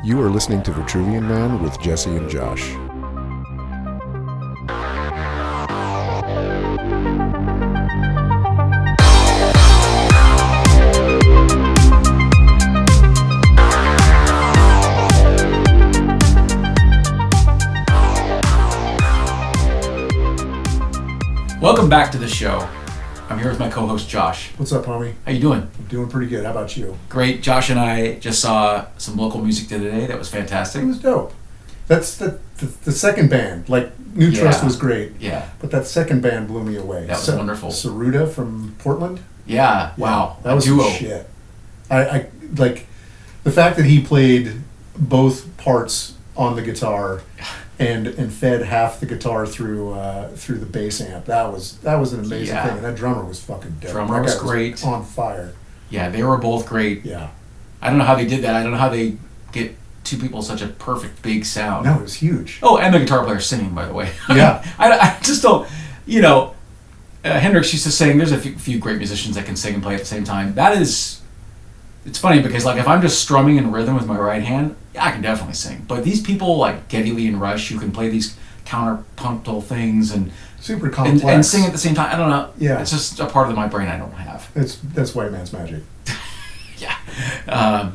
You are listening to Vitruvian Man with Jesse and Josh. Welcome back to the show. I'm here with my co-host Josh. What's up, homie? How you doing? I'm doing pretty good. How about you? Great. Josh and I just saw some local music today. That was fantastic. It was dope. That's the second band. Like, New Trust was great. Yeah. But that second band blew me away. That was wonderful. Saruda from Portland. Yeah. Wow. That was duo. some shit. I like the fact that he played both parts on the guitar and fed half the guitar through the bass amp. That was an amazing thing. And that drummer was fucking dope. Drummer was great. Was on fire. Yeah, they were both great. Yeah. I don't know how they did that. I don't know how they get two people such a perfect big sound. No, it was huge. Oh, and the guitar player singing, by the way. Yeah. I just don't, Hendrix used to sing. There's a few great musicians that can sing and play at the same time. It's funny because, like, if I'm just strumming in rhythm with my right hand, yeah, I can definitely sing. But these people like Geddy Lee and Rush, who can play these counterpuntal things and super complex and sing at the same time. I don't know. Yeah, it's just a part of my brain I don't have. That's white man's magic. Yeah.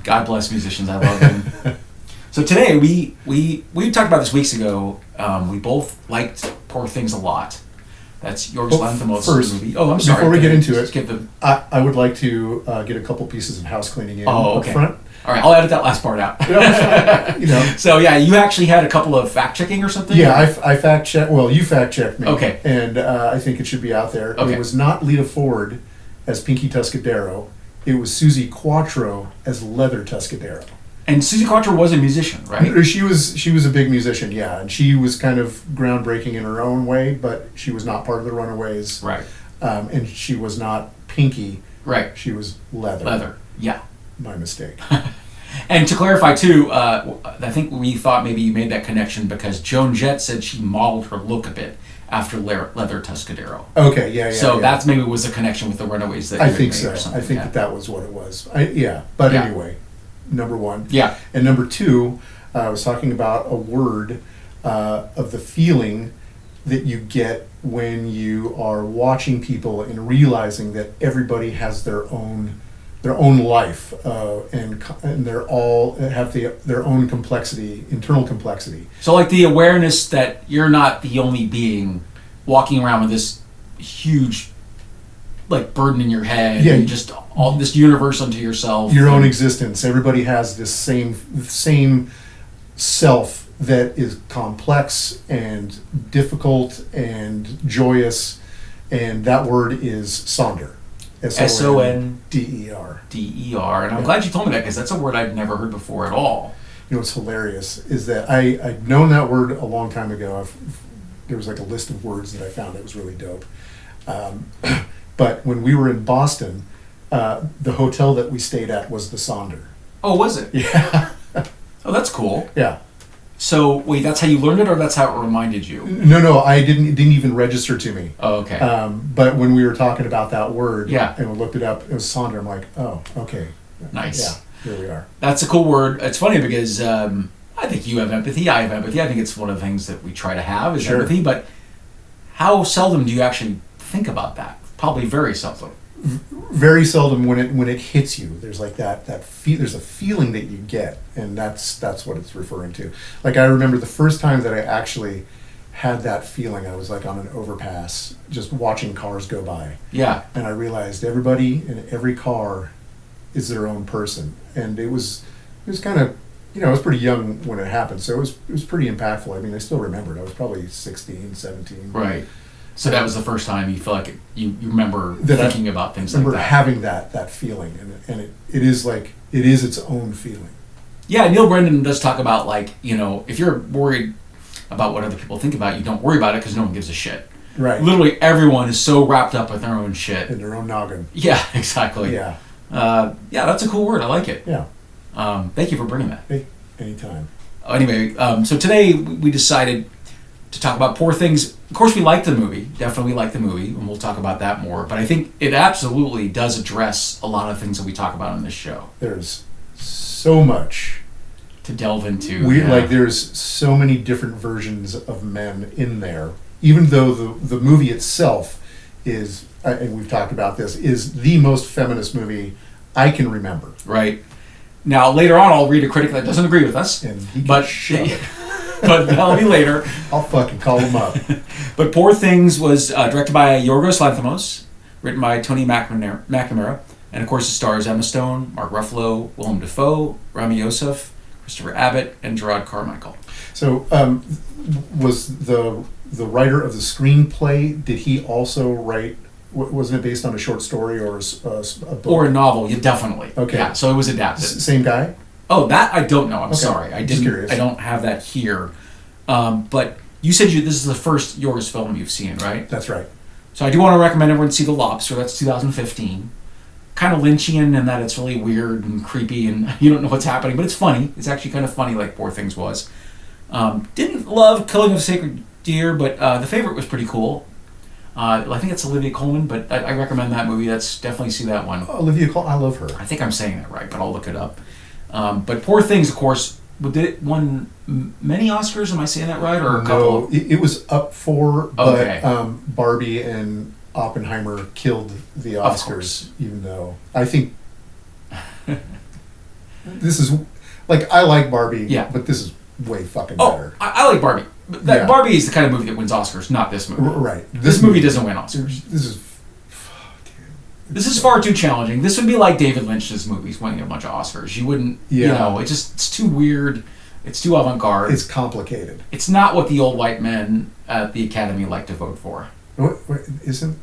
God bless musicians. I love them. So today we talked about this weeks ago. We both liked Poor Things a lot. That's Yorgos Lanthimos' movie. Oh, I'm sorry. Before we get into it, skip the... I would like to get a couple pieces of house cleaning in up front. All right, I'll edit that last part out. So yeah, you actually had a couple of fact checking or something. Yeah, I fact checked. Well, you fact checked me. Okay. And I think it should be out there. Okay. It was not Lita Ford as Pinky Tuscadero. It was Susie Quattro as Leather Tuscadero. And Susie Quattro was a musician, right? She was a big musician, yeah, and she was kind of groundbreaking in her own way, but she was not part of the Runaways, right? And she was not Pinky, right? She was Leather. Leather, yeah. My mistake. And to clarify too, I think we thought maybe you made that connection because Joan Jett said she modeled her look a bit after Leather Tuscadero. Okay, yeah. So that's maybe was a connection with the Runaways that I you think made so. or something. I think that was what it was. Anyway. Number one. Yeah. And number two, I was talking about a word of the feeling that you get when you are watching people and realizing that everybody has their own life and they're all have their own complexity, internal complexity. So like the awareness that you're not the only being walking around with this huge like burden in your head and just all this universe unto yourself. Your own existence. Everybody has this same self that is complex and difficult and joyous, and that word is Sonder. S-O-N-D-E-R. And I'm glad you told me that because that's a word I've never heard before at all. You know what's hilarious is that I'd known that word a long time ago. There was like a list of words that I found that was really dope. But when we were in Boston, the hotel that we stayed at was the Sonder. Oh, was it? Yeah. Oh, that's cool. Yeah. So, wait, that's how you learned it, or that's how it reminded you? No, it didn't even register to me. Oh, okay. But when we were talking about that word, and we looked it up, it was Sonder. I'm like, oh, okay. Nice. Yeah, here we are. That's a cool word. It's funny because I think you have empathy, I have empathy. I think it's one of the things that we try to have is empathy, but how seldom do you actually think about that? Probably very seldom. Very seldom when it hits you. There's like there's a feeling that you get, and that's what it's referring to. Like I remember the first time that I actually had that feeling. I was like on an overpass, just watching cars go by. Yeah. And I realized everybody in every car is their own person, and it was kind of, I was pretty young when it happened, so it was pretty impactful. I mean, I still remember it. I was probably 16, 17. Right. So that was the first time you feel like you remember thinking about things like that. I remember having that feeling, and it is its own feeling. Yeah, Neil Brennan does talk about, like, if you're worried about what other people think about you, don't worry about it because no one gives a shit. Right. Literally everyone is so wrapped up with their own shit. In their own noggin. Yeah, exactly. Yeah. That's a cool word. I like it. Yeah. Thank you for bringing that. Hey, anytime. Anyway, so today we decided to talk about Poor Things. Of course, we like the movie. Definitely like the movie, and we'll talk about that more. But I think it absolutely does address a lot of things that we talk about on this show. There's so much to delve into. Like there's so many different versions of men in there, even though the movie itself is, and we've talked about this, is the most feminist movie I can remember. Right. Now, later on, I'll read a critic that doesn't agree with us. And he can shove it. But that'll be later. I'll fucking call him up. But Poor Things was directed by Yorgos Lanthimos, written by Tony McNamara, and of course it stars Emma Stone, Mark Ruffalo, Willem Dafoe, Rami Youssef, Christopher Abbott, and Gerard Carmichael. So, was the writer of the screenplay, did he also write, wasn't it based on a short story or a book? Or a novel, yeah, definitely. Okay. Yeah, so it was adapted. Same guy? Oh, that I don't know. I'm Okay. sorry. Just curious. I don't have that here. But you said this is the first Yorgos film you've seen, right? That's right. So I do want to recommend everyone see The Lobster. That's 2015. Kind of Lynchian in that it's really weird and creepy and you don't know what's happening, but it's funny. It's actually kind of funny, like Poor Things was. Didn't love Killing of a Sacred Deer, but The Favorite was pretty cool. I think it's Olivia Colman, but I recommend that movie. Definitely see that one. Olivia Colman, I love her. I think I'm saying that right, but I'll look it up. But Poor Things, of course, won many Oscars. Am I saying that right, or a couple? No, it was up for, but Okay. Barbie and Oppenheimer killed the Of Oscars. course. Even though I think this is like, I like Barbie, Yeah. but this is way fucking Oh, better. I like Barbie. Yeah. Barbie is the kind of movie that wins Oscars, not this movie. Right. This movie doesn't win Oscars. This is. This is far too challenging. This would be like David Lynch's movies winning a bunch of Oscars. You wouldn't, Yeah. it's too weird. It's too avant-garde. It's complicated. It's not what the old white men at the Academy like to vote for. What, isn't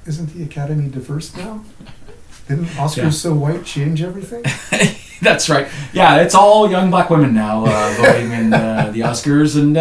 the Academy diverse now? Didn't Oscars Yeah. So White change everything? That's right. Yeah, it's all young black women now voting in the Oscars, and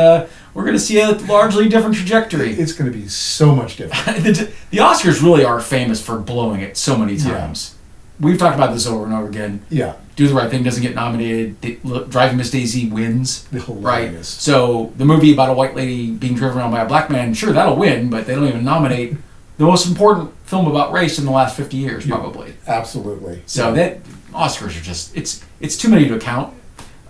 we're going to see a largely different trajectory. It's going to be so much different. The Oscars really are famous for blowing it so many times. We've talked about this over and over again. Yeah. Do the Right Thing doesn't get nominated. Driving Miss Daisy wins. Right. Hilarious. So the movie about a white lady being driven around by a black man, sure, that'll win, but they don't even nominate the most important film about race in the last 50 years, probably. Absolutely. So that Oscars are just it's too many to count.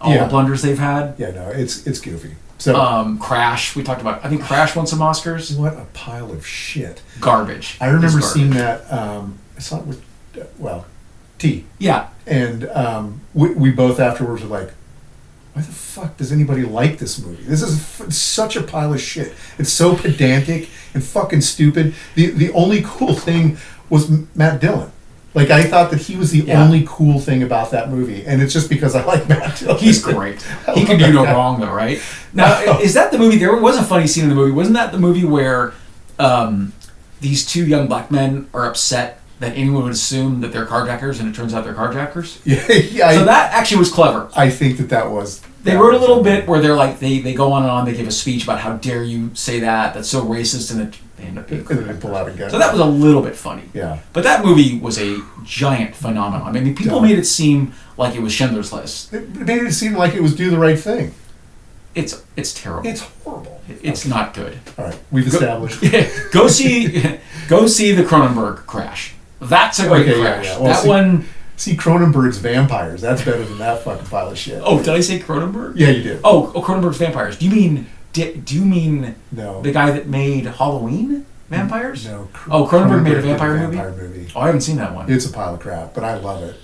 All the blunders they've had. Yeah, no, it's goofy. So Crash, we talked about. I think Crash won some Oscars. what a pile of shit. Garbage. I remember It's seeing garbage. that. I saw it with T, Yeah. and we both afterwards were like, why the fuck does anybody like this movie? This is such a pile of shit. It's so pedantic and fucking stupid. The only cool thing was Matt Dillon. Like, I thought that he was the only cool thing about that movie, and it's just because I like Matt Dillon. He's great. He can do no wrong, though, right? Now, is that the movie? There was a funny scene in the movie. Wasn't that the movie where these two young black men are upset that anyone would assume that they're carjackers, and it turns out they're carjackers? Yeah. So that actually was clever. I think that was. They wrote a little bit where they're like, they go on and on, they give a speech about how dare you say that, that's so racist, and they end up being And they pull out a gun. So that was a little bit funny. Yeah. But that movie was a giant phenomenon. I mean, people made it seem like it was Schindler's List. It made it seem like it was Do the Right Thing. It's terrible. It's horrible. It's not good. All right, we've established. Go see the Cronenberg Crash. That's a great Crash. Yeah. Well, that one. See Cronenberg's Vampires. That's better than that fucking pile of shit. Oh, did I say Cronenberg? Yeah, you did. Oh, Cronenberg's Vampires. Do you mean No. the guy that made Halloween Vampires? No. Cronenberg made a did vampire movie? Oh, I haven't seen that one. It's a pile of crap, but I love it.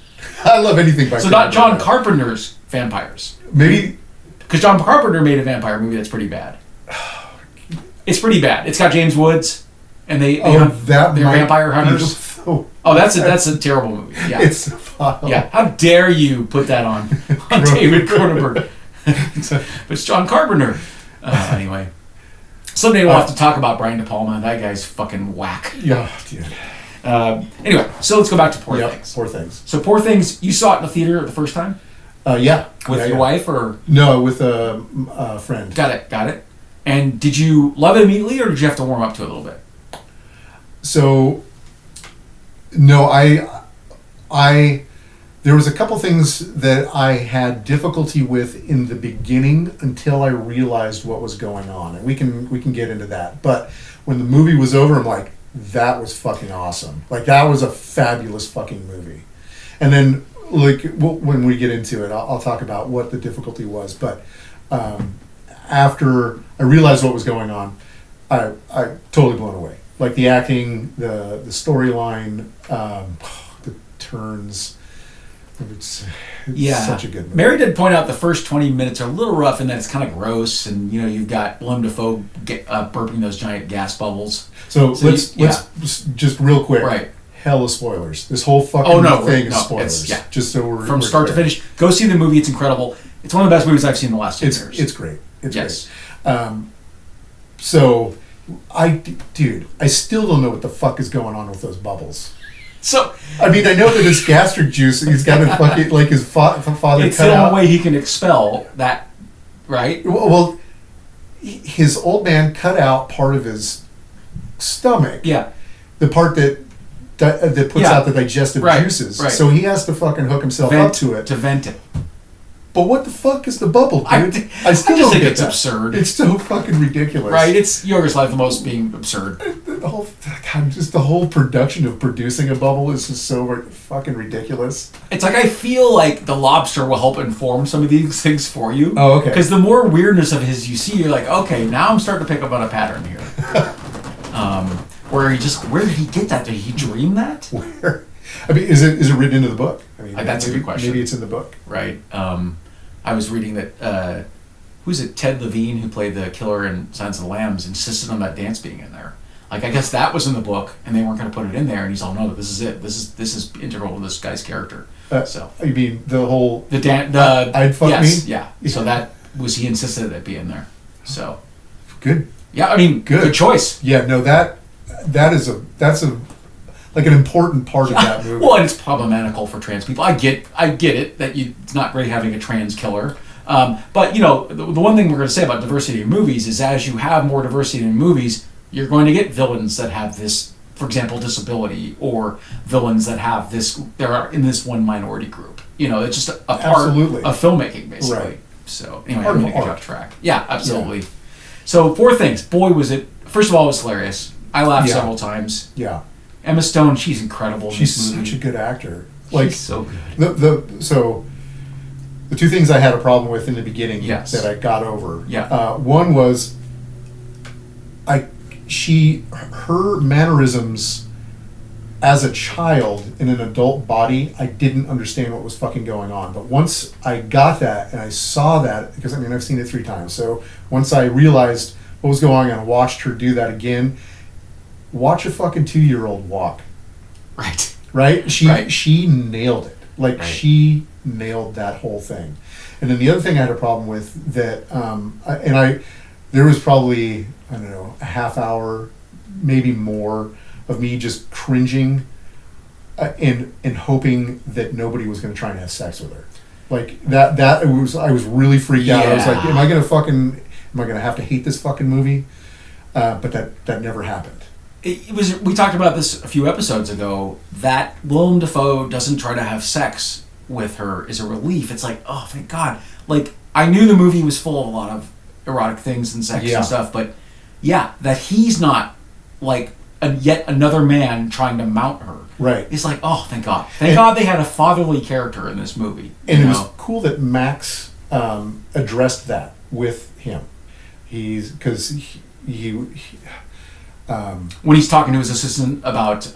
I love anything by So Cronenberg. not John Carpenter's Vampires. Maybe. Because John Carpenter made a vampire movie that's pretty bad. It's pretty bad. It's got James Woods, and they're vampire hunters. Oh, that's a terrible movie. Yeah. It's a pile. Yeah. How dare you put that on David Cronenberg? But it's John Carpenter. Anyway, someday we'll have to talk about Brian De Palma. That guy's fucking whack. Yeah, dude. Anyway, so let's go back to Poor Things. Poor Things. So Poor Things, you saw it in the theater the first time Yeah. with your wife, or no, with a friend. Got it. And did you love it immediately, or did you have to warm up to it a little bit? So, no, there was a couple things that I had difficulty with in the beginning until I realized what was going on, and we can get into that. But when the movie was over, I'm like, that was fucking awesome. Like, that was a fabulous fucking movie. And then like when we get into it, I'll talk about what the difficulty was. But after I realized what was going on, I totally blown away. Like the acting, the storyline, the turns. It's such a good movie. Mary did point out the first 20 minutes are a little rough in that it's kind of gross, and you've got Willem Dafoe burping those giant gas bubbles. So let's just real quick. Right. Hella spoilers. This whole fucking thing is spoilers. Just so we're from start to finish. Go see the movie. It's incredible. It's one of the best movies I've seen in the last 10 years. It's great. It's great. So I still don't know what the fuck is going on with those bubbles. So I mean, I know that it's gastric juice, and he's got to fucking like his father. It's the only way he can expel that, right? Well, his old man cut out part of his stomach. Yeah, the part that puts out the digestive juices. Right. So he has to fucking hook himself up to it to vent it. But what the fuck is the bubble, dude? I still don't think get it's that. absurd. It's so fucking ridiculous. Right? It's Yorgos Lanthimos being absurd. The whole production of producing a bubble is just so fucking ridiculous. It's like I feel like The Lobster will help inform some of these things for you. Oh, okay. Because the more weirdness of his you see, you're like, okay, now I'm starting to pick up on a pattern here. Where did he get that? Did he dream that? Where? I mean, is it written into the book? I mean, that's a good question. Maybe it's in the book, right? I was reading that who's it? Ted Levine, who played the killer in Silence of the Lambs, insisted on that dance being in there. Like, I guess that was in the book, and they weren't going to put it in there. And he's all, no, this is it. This is integral to this guy's character. So you mean the whole I'd fuck me? Yeah. So that was he insisted that it be in there. So good. Yeah, I mean, good choice. Yeah, no, that's a like an important part of that movie. Well, and it's problematical for trans people. I get it that it's not great having a trans killer. But the one thing we're going to say about diversity in movies is as you have more diversity in movies, you're going to get villains that have this, for example, disability, or villains that have this. There are in this one minority group. It's just a part of filmmaking, basically. Right. So anyway, I'm going to get off track. Yeah, absolutely. Yeah. So 4 things. Boy, was it! First of all, it was hilarious. I laughed several times. Yeah. Emma Stone, she's incredible. She's such a good actor. Like, she's so good. So the 2 things I had a problem with in the beginning that I got over. Yeah. One was her mannerisms as a child in an adult body. I didn't understand what was fucking going on. But once I got that and I saw that, because I mean I've seen it 3 times. So once I realized what was going on and watched her do that again. Watch a fucking 2-year-old walk. Right? She nailed it. Like, she nailed that whole thing. And then the other thing I had a problem with that, there was probably, I don't know, a half hour, maybe more, of me just cringing and hoping that nobody was going to try and have sex with her. Like, I was really freaked out. I was like, am I going to have to hate this fucking movie? But that never happened. We talked about this a few episodes ago, that Willem Dafoe doesn't try to have sex with her is a relief. It's like, oh, thank God. Like, I knew the movie was full of a lot of erotic things and sex and stuff, but that he's not like yet another man trying to mount her. Right. It's like, oh, thank God. Thank God they had a fatherly character in this movie. And it was cool that Max addressed that with him. Because he when he's talking to his assistant about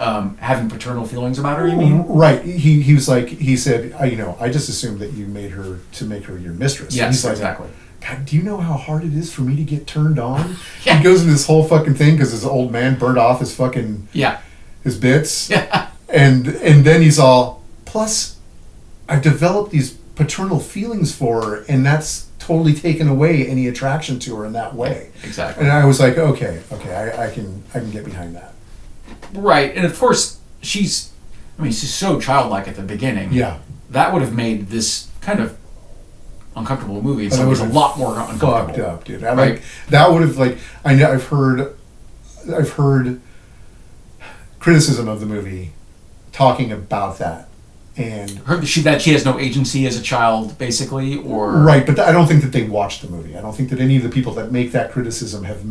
having paternal feelings about her, you mean? Right. He was like, he said, I just assumed that you made her to make her your mistress. Yes, he's like, exactly. God, do you know how hard it is for me to get turned on? He goes into this whole fucking thing because his old man burned off his fucking his bits. Yeah. And then he's all, plus, I've developed these paternal feelings for her, and that's totally taken away any attraction to her in that way. Exactly. And I was like, okay, I can get behind that. Right, and of course she's so childlike at the beginning. Yeah. That would have made this kind of uncomfortable movie. It was a lot more uncomfortable. Fucked up, dude. That would have I've heard criticism of the movie talking about that. And that she has no agency as a child, basically, or right, but I don't think that they watched the movie. I don't think that any of the people that make that criticism have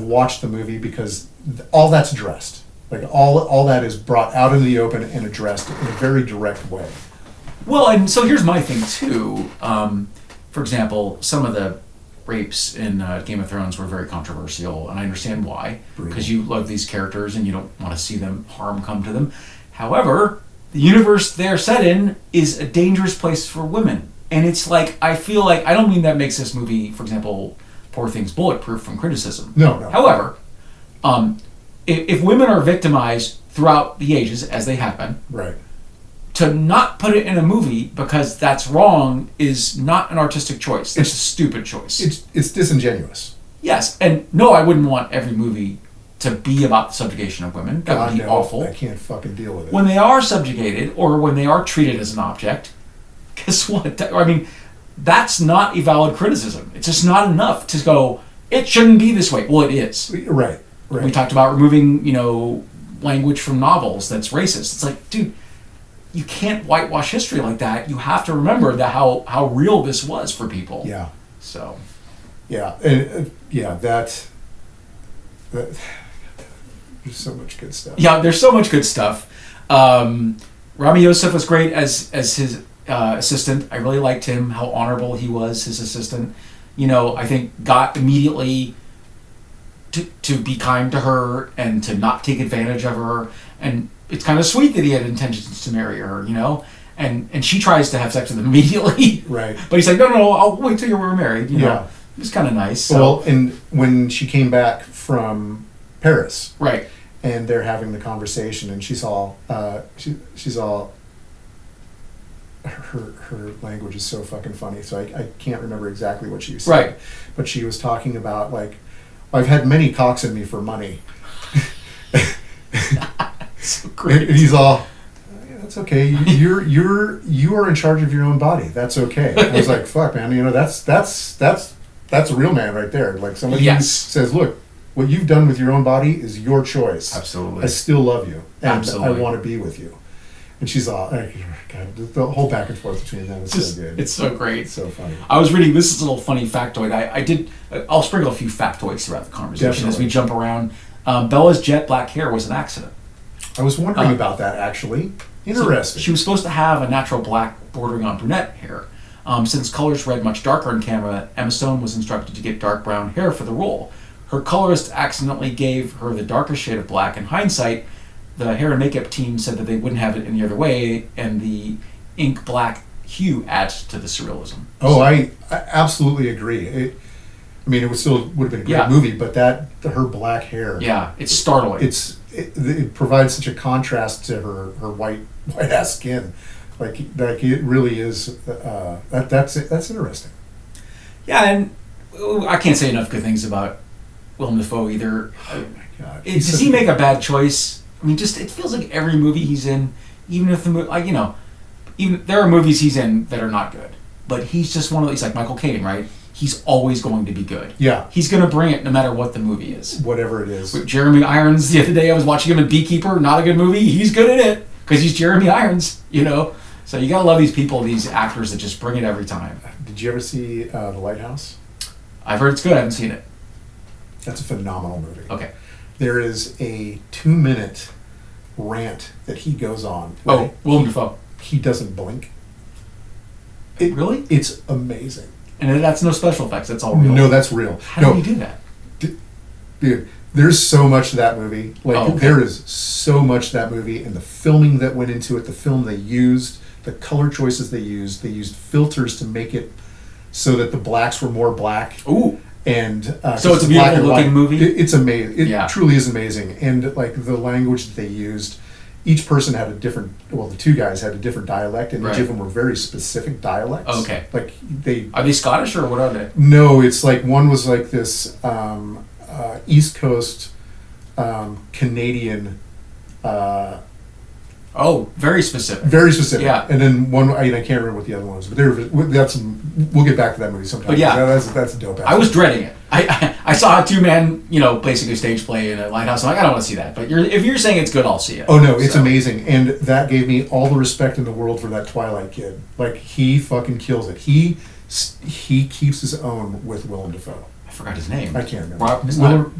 watched the movie, because all that's addressed. Like all that is brought out in the open and addressed in a very direct way. Well, and so here's my thing too. For example, some of the rapes in Game of Thrones were very controversial, and I understand why, because you love these characters and you don't want to see them harm come to them. However, the universe they're set in is a dangerous place for women, and it's like I feel like I don't mean that makes this movie, for example, Poor Things bulletproof from criticism. No. However, if women are victimized throughout the ages, as they have been, right. To not put it in a movie because that's wrong is not an artistic choice. It's a stupid choice. It's disingenuous. Yes, and no, I wouldn't want every movie to be about the subjugation of women. That would be awful. I can't fucking deal with it. When they are subjugated or when they are treated as an object, guess what? I mean, that's not a valid criticism. It's just not enough to go, it shouldn't be this way. Well, it is. Right. We talked about removing, language from novels that's racist. It's like, dude, you can't whitewash history like that. You have to remember that how real this was for people. Yeah. So. Yeah, and that there's so much good stuff. Yeah, there's so much good stuff. Rami Youssef was great as his assistant. I really liked him. How honorable he was, his assistant. I think got immediately to be kind to her and to not take advantage of her. And it's kind of sweet that he had intentions to marry her, and she tries to have sex with him immediately. Right. But he's like, no, I'll wait till we're married. Yeah. It was kind of nice. So. Well, and when she came back from Paris, right, and they're having the conversation, and she's all she's all her language is so fucking funny. So I can't remember exactly what she said. Right. But she was talking about like, I've had many cocks in me for money. So great. And he's all, yeah, that's okay. You are in charge of your own body. That's okay. I was like, fuck, man. That's a real man right there. Like somebody who says, look, what you've done with your own body is your choice. Absolutely. I still love you, and Absolutely. I want to be with you. And she's all, God, the whole back and forth between them is so good. It's so great. It's so funny. I was reading, this is a little funny factoid. I'll sprinkle a few factoids throughout the conversation as we jump around. Bella's jet black hair was an accident. I was wondering about that, actually. Interesting. So she was supposed to have a natural black bordering on brunette hair. Since colors read much darker on camera, Emma Stone was instructed to get dark brown hair for the role. Her colorist accidentally gave her the darker shade of black. In hindsight, the hair and makeup team said that they wouldn't have it any other way, and the ink black hue adds to the surrealism. Oh, I absolutely agree. It would have been a great movie, but her black hair. Yeah, it's startling. It provides such a contrast to her white ass skin. Like it really is. That's interesting. Yeah, and I can't say enough good things about Willem Dafoe either. Oh my God! Does he make a bad choice? I mean, just it feels like every movie he's in, even if the movie, even there are movies he's in that are not good, but he's just one of these, like Michael Caine, right? He's always going to be good. Yeah. He's going to bring it no matter what the movie is. Whatever it is. With Jeremy Irons, the other day I was watching him in Beekeeper, not a good movie. He's good at it because he's Jeremy Irons, So you got to love these people, these actors that just bring it every time. Did you ever see The Lighthouse? I've heard it's good. I haven't seen it. That's a phenomenal movie. Okay. There is a 2-minute rant that he goes on. Right? Oh, Willem Dafoe. He doesn't blink. Really? It's amazing. And that's no special effects. That's all real. No, that's real. How do you do that? Dude, there's so much to that movie. There is so much to that movie, and the filming that went into it, the film they used, the color choices they used filters to make it so that the blacks were more black. Ooh. And so it's a beautiful looking movie? It's amazing. It truly is amazing. And like the language that they used, each person had a different, the two guys had a different dialect, and each of them were very specific dialects. Okay. Like Are they Scottish or what are they? No, it's like one was like this East Coast Canadian. Very specific. Very specific. Yeah. And then one, I can't remember what the other one was, but we'll get back to that movie sometime. But yeah, that's a dope. I was dreading it. I saw a 2-man, basically stage play in a lighthouse. I'm like, I don't want to see that. But if you're saying it's good, I'll see it. Oh no, it's amazing, and that gave me all the respect in the world for that Twilight kid. Like he fucking kills it. He keeps his own with Willem Dafoe. I forgot his name. I can't remember.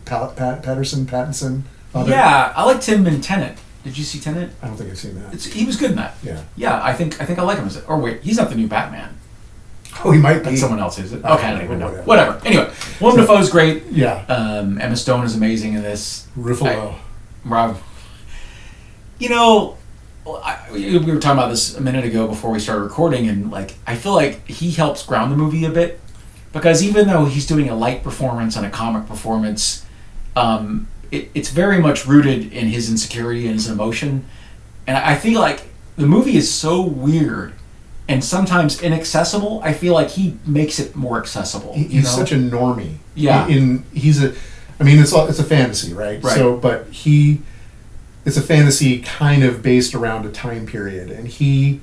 Pattinson. Yeah, I liked him in Tenet. Did you see Tenet? I don't think I've seen that. He was good in that. Yeah. Yeah, I think I like him as. Or wait, he's not the new Batman. Oh, he might be. That's someone else, is it? I Okay, I don't even know. whatever. Anyway, Willem Dafoe's great. Yeah. Emma Stone is amazing in this. Ruffalo. Rob. You know, we were talking about this a minute ago before we started recording, and like I feel like he helps ground the movie a bit, because even though he's doing a light performance and a comic performance, it's very much rooted in his insecurity and his emotion, and I feel like the movie is so weird and sometimes inaccessible. I feel like he makes it more accessible. He's such a normie. Yeah. It's a fantasy, right? So, but it's a fantasy kind of based around a time period, and he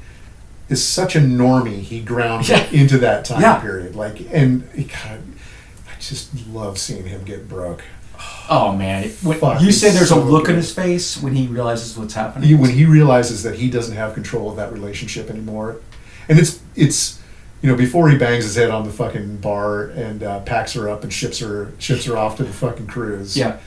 is such a normie. He grounds into that time period, God, I just love seeing him get broke. Oh man! You say there's a look in his face when he realizes what's happening. When he realizes that he doesn't have control of that relationship anymore, and it's before he bangs his head on the fucking bar and packs her up and ships her off to the fucking cruise. Yeah.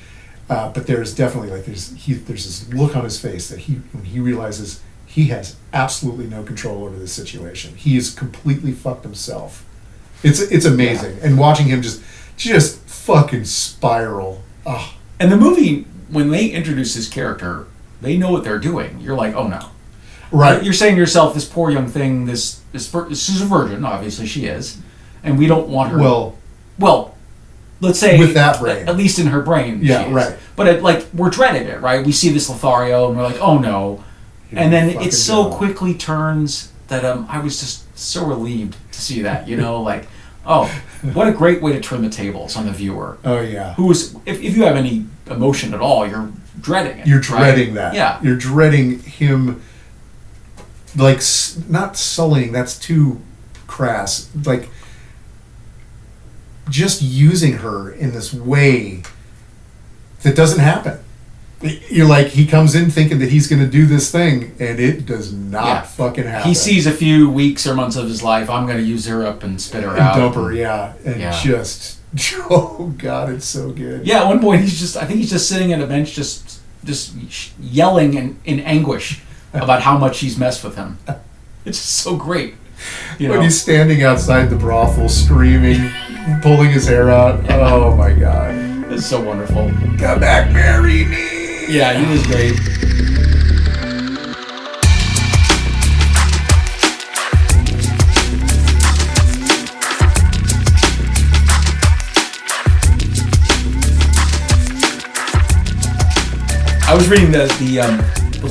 But there's definitely there's this look on his face that when he realizes he has absolutely no control over this situation. He is completely fucked himself. It's amazing, and watching him just fucking spiral. Oh. And the movie, when they introduce his character, they know what they're doing. You're like, oh no. Right. You're saying to yourself, this poor young thing, this is a virgin, obviously she is, and we don't want her. Well, let's say with that brain, at least in her brain, yeah, she is. right. But we're dreading it, right? We see this Lothario, and we're like, oh no, and then it so quickly turns that I was just so relieved to see that, oh, what a great way to turn the tables on the viewer. Oh yeah. Who is, if you have any emotion at all, you're dreading it. You're dreading that. Yeah. You're dreading him. Not sullying, that's too crass, just using her in this way that doesn't happen. You're like, he comes in thinking that he's going to do this thing, and it does not fucking happen. He sees a few weeks or months of his life, I'm going to use her up and spit her out. Dump her, just, oh God, it's so good. Yeah, at one point, I think he's just sitting at a bench just yelling in anguish about how much he's messed with him. It's just so great. When he's standing outside the brothel screaming, pulling his hair out. Oh my God. It's so wonderful. Come back, marry me. Yeah, he was great. I was reading the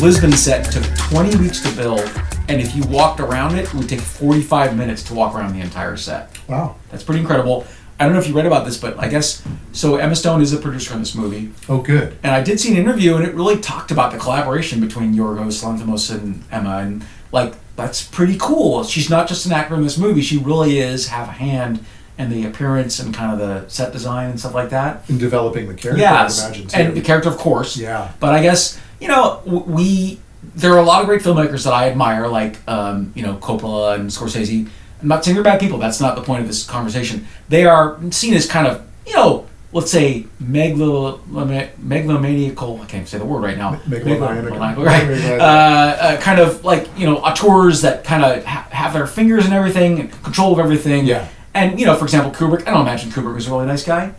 Lisbon set took 20 weeks to build, and if you walked around it would take 45 minutes to walk around the entire set. Wow. That's pretty incredible. I don't know if you read about this, but I guess, so Emma Stone is a producer on this movie. Oh, good. And I did see an interview, and it really talked about the collaboration between Yorgos Lanthimos and Emma, and that's pretty cool. She's not just an actor in this movie, she really is have a hand in the appearance and kind of the set design and stuff like that. In developing the character, yes. I imagine, too. And the character, of course. Yeah. But I guess, there are a lot of great filmmakers that I admire, like, Coppola and Scorsese. I'm not saying they're bad people. That's not the point of this conversation. They are seen as kind of, let's say, megalomaniacal. I can't even say the word right now. Megalomaniacal. Right. Kind of like, auteurs that kind of have their fingers in everything, and control of everything. Yeah. And, for example, Kubrick. I don't imagine Kubrick was a really nice guy.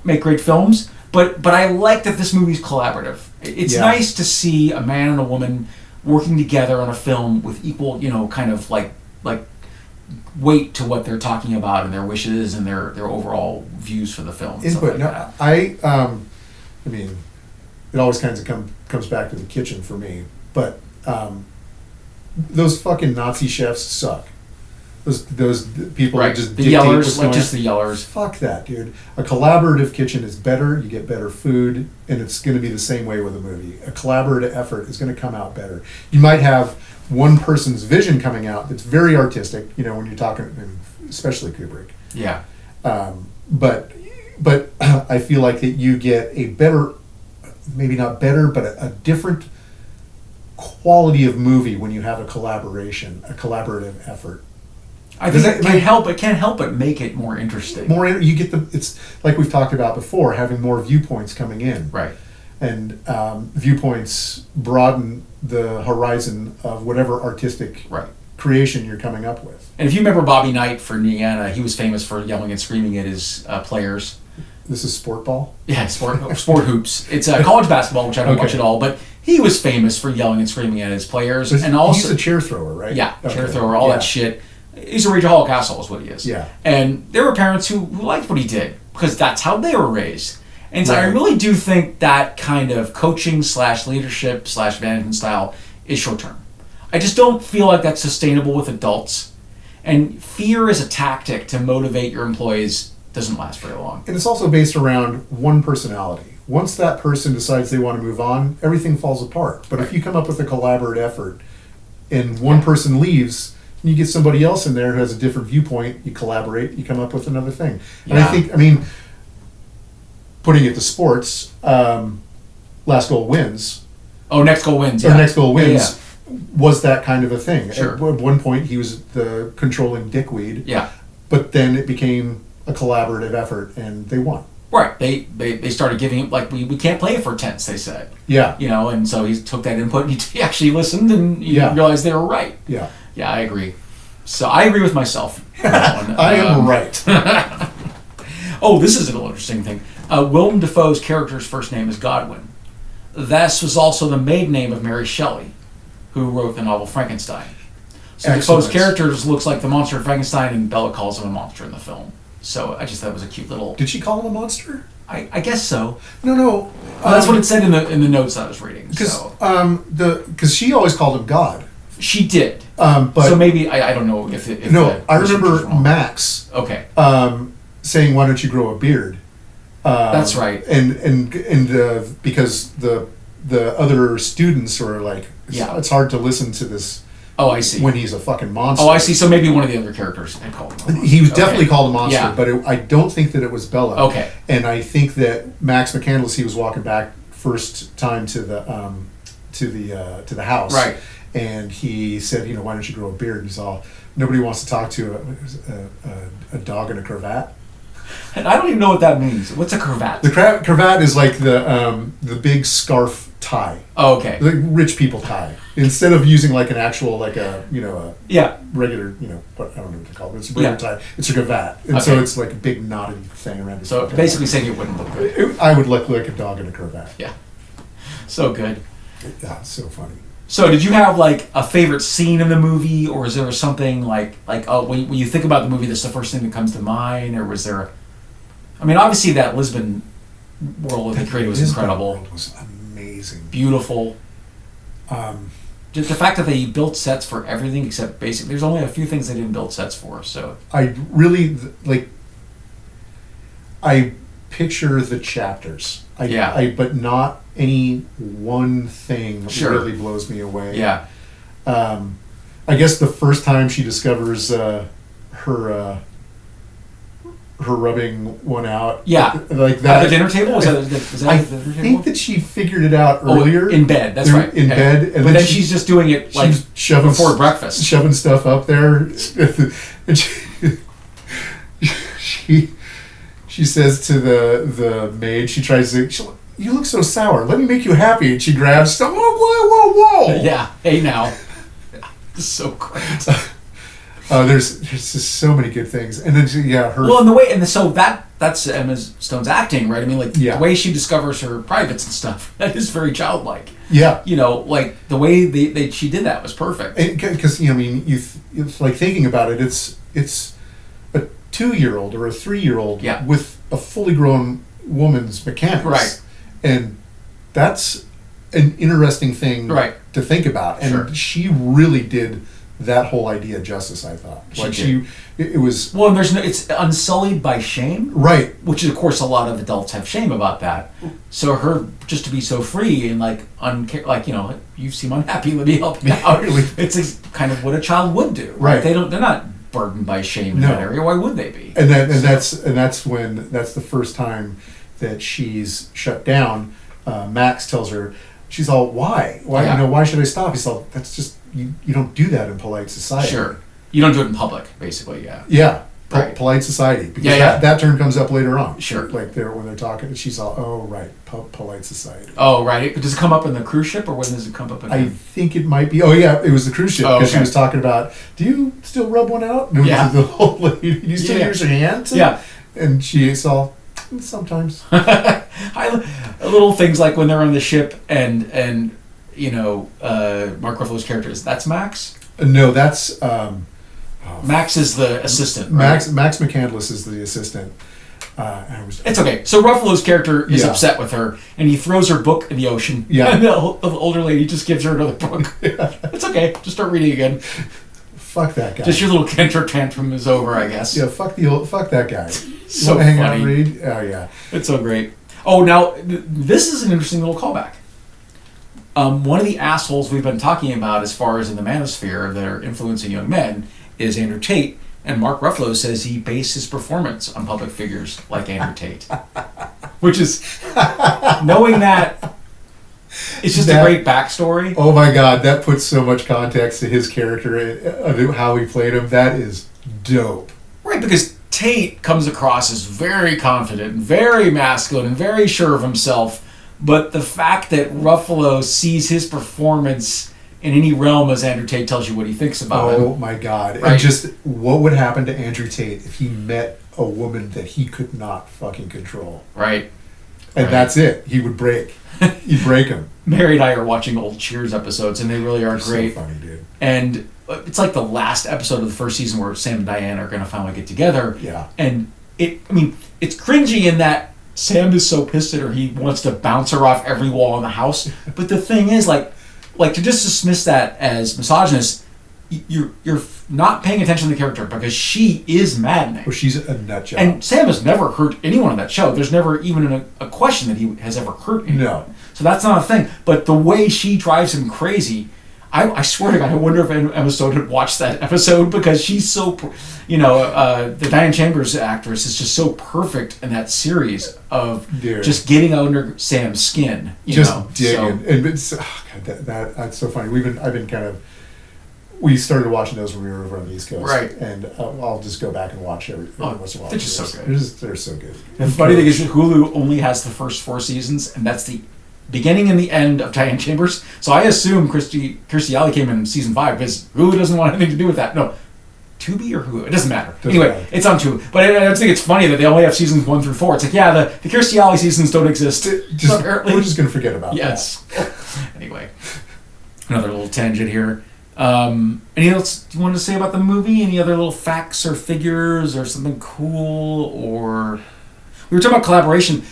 Make great films. But I like that this movie's collaborative. It's nice to see a man and a woman working together on a film with equal, kind of like weight to what they're talking about and their wishes and their overall views for the film. Input. It always kind of comes back to the kitchen for me. But those fucking Nazi chefs suck. Those people that just the yellers, just the yellers. Fuck that, dude. A collaborative kitchen is better. You get better food, and it's going to be the same way with a movie. A collaborative effort is going to come out better. You might have one person's vision coming out that's very artistic. When you're talking, especially Kubrick. Yeah. But I feel like that you get a better, maybe not better, but a different quality of movie when you have a collaborative effort. I think it can't help but make it more interesting. You get it's like we've talked about before, having more viewpoints coming in. Right. and viewpoints broaden the horizon of whatever artistic Right. creation you're coming up with. And if you remember Bobby Knight for Indiana, he was famous for yelling and screaming at his players. This is sport ball? Yeah, sport hoops. It's college basketball, which I don't watch at all, but he was famous for yelling and screaming at his players. And also, he's a chair thrower, right? Yeah, chair thrower, all that shit. He's a Rachel Hall Castle is what he is. Yeah. And there were parents who liked what he did because that's how they were raised. And so I really do think that kind of coaching / leadership / management style is short term. I just don't feel like that's sustainable with adults. And fear as a tactic to motivate your employees doesn't last very long. And it's also based around one personality. Once that person decides they want to move on, everything falls apart. But if you come up with a collaborative effort and one person leaves, and you get somebody else in there who has a different viewpoint, you collaborate, you come up with another thing. And I mean, putting it to sports, last goal wins. Oh, next goal wins. Or next goal wins was that kind of a thing. Sure. At one point, he was the controlling dickweed. Yeah. But then it became a collaborative effort, and they won. Right. They started giving, like, we can't play it for tense, they said. Yeah. You know, and so he took that input and he actually listened and he realized they were right. Yeah. Yeah, I agree. So I agree with myself. I am right. Oh, this is a little interesting thing. Willem Dafoe's character's first name is Godwin. This was also the maiden name of Mary Shelley, who wrote the novel Frankenstein. So Dafoe's character looks like the monster in Frankenstein, and Bella calls him a monster in the film. So I just thought it was a cute little... Did she call him a monster? I guess so. No. That's what it said in the notes I was reading. Because she always called him God. She did. But so maybe, I don't know if I remember Max saying, "Why don't you grow a beard?" That's right. And because the other students were like, it's hard to listen to this. Oh, I see. When he's a fucking monster. Oh, I see. So maybe one of the other characters had called him a monster. He was definitely called a monster, but I don't think that it was Bella. Okay. And I think that Max McCandless, he was walking back first time to the house. Right. And he said, "Why don't you grow a beard?" And he's all, "Nobody wants to talk to a dog in a cravat." And I don't even know what that means. What's a cravat? The cravat is like the big scarf tie. Oh, okay. The rich people tie. Instead of using like an actual regular, what I don't know what to call it. It's a regular tie. It's a cravat, and so it's like a big knotted thing around. So basically, saying it wouldn't look good. I would look like a dog in a cravat. Yeah. So good. Yeah, it's so funny. So did you have like a favorite scene in the movie, or is there something like when you think about the movie, that's the first thing that comes to mind, or was there? I mean, obviously that Lisbon world that they created was incredible. World was amazing, beautiful. Just the fact that they built sets for everything except basic. There's only a few things they didn't build sets for. So I really I picture the chapters. But not any one thing really blows me away. Yeah. I guess the first time she discovers her rubbing one out. Yeah. Like that. At the dinner table? Is that the dinner table? I think that she figured it out earlier. In bed, that's right. In bed. And then she's just doing it like before breakfast. Shoving stuff up there. And she says to the maid, she tries to, "You look so sour. Let me make you happy." And she grabs some. Whoa. Yeah. Hey now. This is so great. There's just so many good things, and then her. Well, so that's Emma Stone's acting, right? I mean, like the way she discovers her privates and stuff. That is very childlike. Yeah. Like the way she did that was perfect. Because it's like thinking about it, it's a 2-year-old or a 3-year-old with a fully grown woman's mechanics, right? And that's an interesting thing, to think about. And she really did that whole idea justice, I thought. It was... Well, and it's unsullied by shame. Right. Which, of course, a lot of adults have shame about that. So her, just to be so free and you seem unhappy, let me help you out. It's kind of what a child would do. Right. They're not burdened by shame in that area. Why would they be? That's the first time that she's shut down. Max tells her, she's all, why? Why should I stop? He's all, that's just... You don't do that in polite society. Sure. You don't do it in public, basically, yeah. Yeah. Right. Polite society. Because Yeah. that term comes up later on. Sure. Like when they're talking, she's all, oh right, polite society. Oh, right. Does it come up in the cruise ship, or when does it come up I again? think it might be. Oh yeah, it was the cruise ship Oh, because okay. she was talking about. Do you still rub one out? And it was Yeah. the whole lady. You still use your hands? Yeah. And she's all sometimes. Little things like when they're on the ship and Mark Ruffalo's character that's Max. No, that's Max is the assistant. Right? Max McCandless is the assistant. It's okay. So Ruffalo's character is Yeah. upset with her, and he throws her book in the ocean. Yeah. And the older lady just gives her another book. Yeah. It's okay. Just start reading again. Fuck that guy. Just your little Kenter tantrum is over, I guess. Yeah, fuck that guy. So You wanna hang out funny. and read? Oh yeah. It's so great. Oh, now this is an interesting little callback. One of the assholes we've been talking about as far as in the manosphere that are influencing young men is Andrew Tate, and Mark Ruffalo says he based his performance on public figures like Andrew Tate. Which is, knowing that, it's just a great backstory. Oh my god, that puts so much context to his character, how he played him. That is dope. Right, because Tate comes across as very confident, very masculine, and very sure of himself. But the fact that Ruffalo sees his performance in any realm as Andrew Tate tells you what he thinks about him. Oh my god. Right. And just what would happen to Andrew Tate if he met a woman that he could not fucking control? Right. And Right. that's it. He would break. He'd break him. Mary and I are watching old Cheers episodes, and they really are great. So funny, dude. And it's like the last episode of the first season where Sam and Diane are going to finally get together. Yeah. And it's cringy in that Sam is so pissed at her, he wants to bounce her off every wall in the house. But the thing is, like to just dismiss that as misogynist, you're not paying attention to the character because she is maddening. Well, she's a nut job. And Sam has never hurt anyone on that show. There's never even a question that he has ever hurt anyone. No. So that's not a thing. But the way she drives him crazy, I swear to God, I wonder if Emma Stone had watched that episode because she's so, the Diane Chambers actress is just so perfect in that series of just getting under Sam's skin. Just digging. And it's, God, that's so funny. We started watching those when we were over on the East Coast. Right. And I'll just go back and watch every once in a while. They're just so good. They're so good. The funny thing is that Hulu only has the first 4 seasons, and that's the beginning and the end of Diane Chambers. So I assume Kirstie Alley came in season 5 because Hulu doesn't want anything to do with that. No, Tubi or Hulu? It doesn't matter. Anyway, it's on Tubi. But I just think it's funny that they only have seasons 1 through 4. It's like, yeah, the Kirstie Alley seasons don't exist. Apparently. We're just going to forget about that. Yes. Anyway, another little tangent here. Anything else you wanted to say about the movie? Any other little facts or figures or something cool? Or we were talking about collaboration.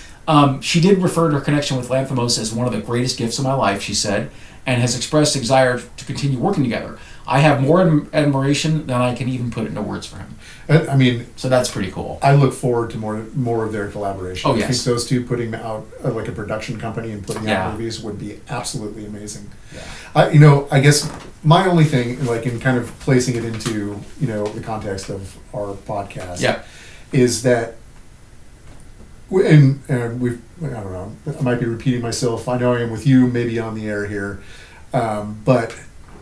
She did refer to her connection with Lanthimos as one of the greatest gifts of my life, she said, and has expressed a desire to continue working together. I have more admiration than I can even put into words for him. I mean, so that's pretty cool. I look forward to more of their collaboration. Oh, I yes. think those two putting out like a production company and putting out movies would be absolutely amazing. Yeah. I guess my only thing, like in kind of placing it into the context of our podcast, is that. And we've, I don't know, I might be repeating myself. I know I am with you, maybe on the air here. But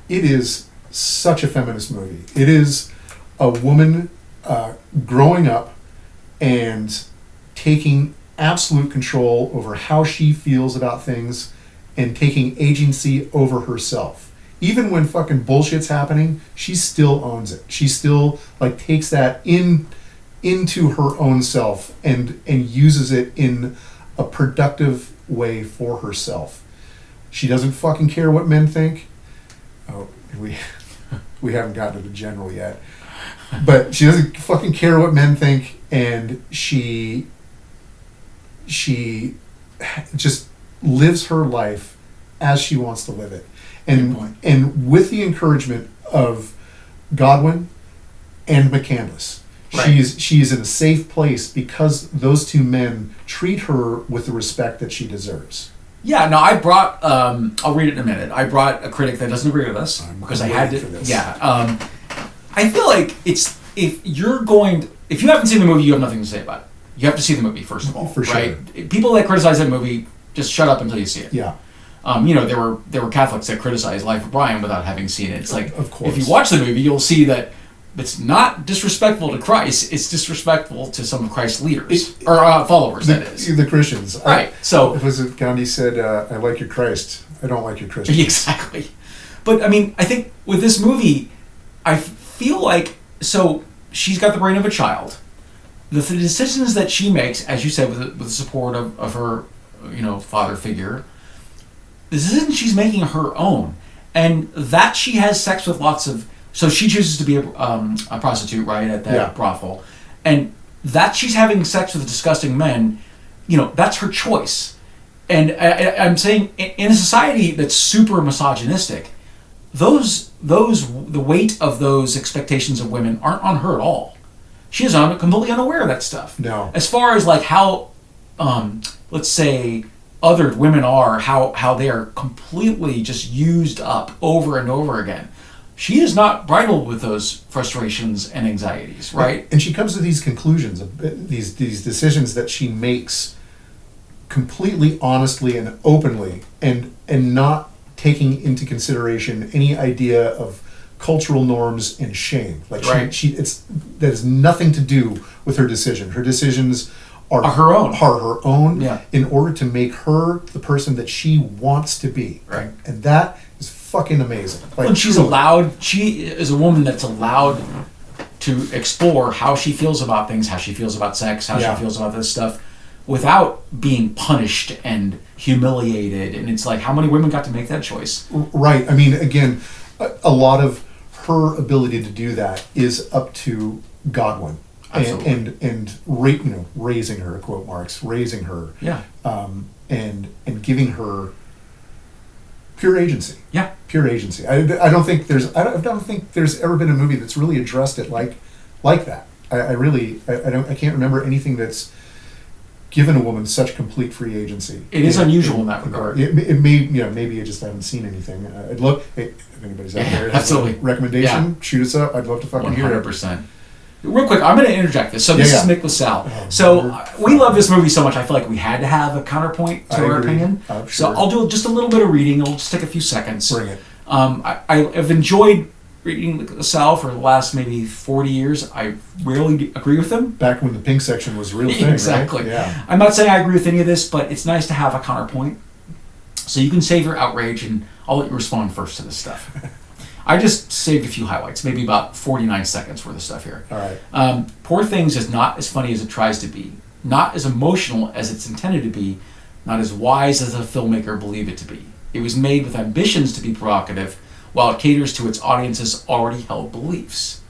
it is such a feminist movie. It is a woman growing up and taking absolute control over how she feels about things and taking agency over herself. Even when fucking bullshit's happening, she still owns it. She still takes that into her own self and uses it in a productive way for herself. She doesn't fucking care what men think. Oh, we haven't gotten to the general yet. But she doesn't fucking care what men think, and she just lives her life as she wants to live it. And with the encouragement of Godwin and McCandless. Right. She's in a safe place because those two men treat her with the respect that she deserves. Yeah, no, I brought, I'll read it in a minute. I brought a critic that doesn't agree with us because I had to, for this. I feel like if you haven't seen the movie, you have nothing to say about it. You have to see the movie, first of all. For sure. Right? People that criticize that movie, just shut up until you see it. Yeah. There were Catholics that criticized Life of Brian without having seen it. It's like, of course. if you watch the movie, you'll see that It's not disrespectful to Christ. It's disrespectful to some of Christ's leaders or followers. That is the Christians, right? So was it Gandhi said, "I like your Christ. I don't like your Christians." Exactly. But I mean, I think with this movie, I feel like so she's got the brain of a child. The decisions that she makes, as you said, with the support of her, father figure, the decisions she's making are her own, and that she has sex with lots of. So she chooses to be a prostitute, right, at that brothel. And that she's having sex with disgusting men, that's her choice. And I'm saying, in a society that's super misogynistic, the weight of those expectations of women aren't on her at all. She is completely unaware of that stuff. No. As far as like how, let's say, othered women are, how they are completely just used up over and over again. She is not bridled with those frustrations and anxieties, right? And she comes to these conclusions, these decisions that she makes completely honestly and openly, and not taking into consideration any idea of cultural norms and shame. Like right. that has nothing to do with her decision. Her decisions are her own. Are her own yeah. in order to make her the person that she wants to be. Right. And that is fucking amazing. Like, and she is a woman that's allowed to explore how she feels about things, how she feels about sex, how she feels about this stuff, without being punished and humiliated. And it's like, how many women got to make that choice? Right. I mean, again, a lot of her ability to do that is up to Godwin. Absolutely. And raising her, quote marks, raising her. Yeah. And giving her pure agency. Yeah. Pure agency. I don't think there's ever been a movie that's really addressed it like that. I can't remember anything that's given a woman such complete free agency. It is unusual in that regard. It may, maybe I just haven't seen anything. I'd love, if anybody's out there has absolutely. a recommendation, shoot us up. I'd love to fucking hear it. 100%. Real quick, I'm going to interject this. So this is Mick LaSalle. Oh, we love this movie so much, I feel like we had to have a counterpoint to our opinion. Sure. So I'll do just a little bit of reading. It'll just take a few seconds. Bring it. I've enjoyed reading LaSalle for the last maybe 40 years. I rarely agree with him. Back when the pink section was a real thing, exactly. Right? Yeah. I'm not saying I agree with any of this, but it's nice to have a counterpoint. So you can save your outrage, and I'll let you respond first to this stuff. I just saved a few highlights, maybe about 49 seconds worth of stuff here. All right. Poor Things is not as funny as it tries to be, not as emotional as it's intended to be, not as wise as a filmmaker believed it to be. It was made with ambitions to be provocative, while it caters to its audience's already held beliefs.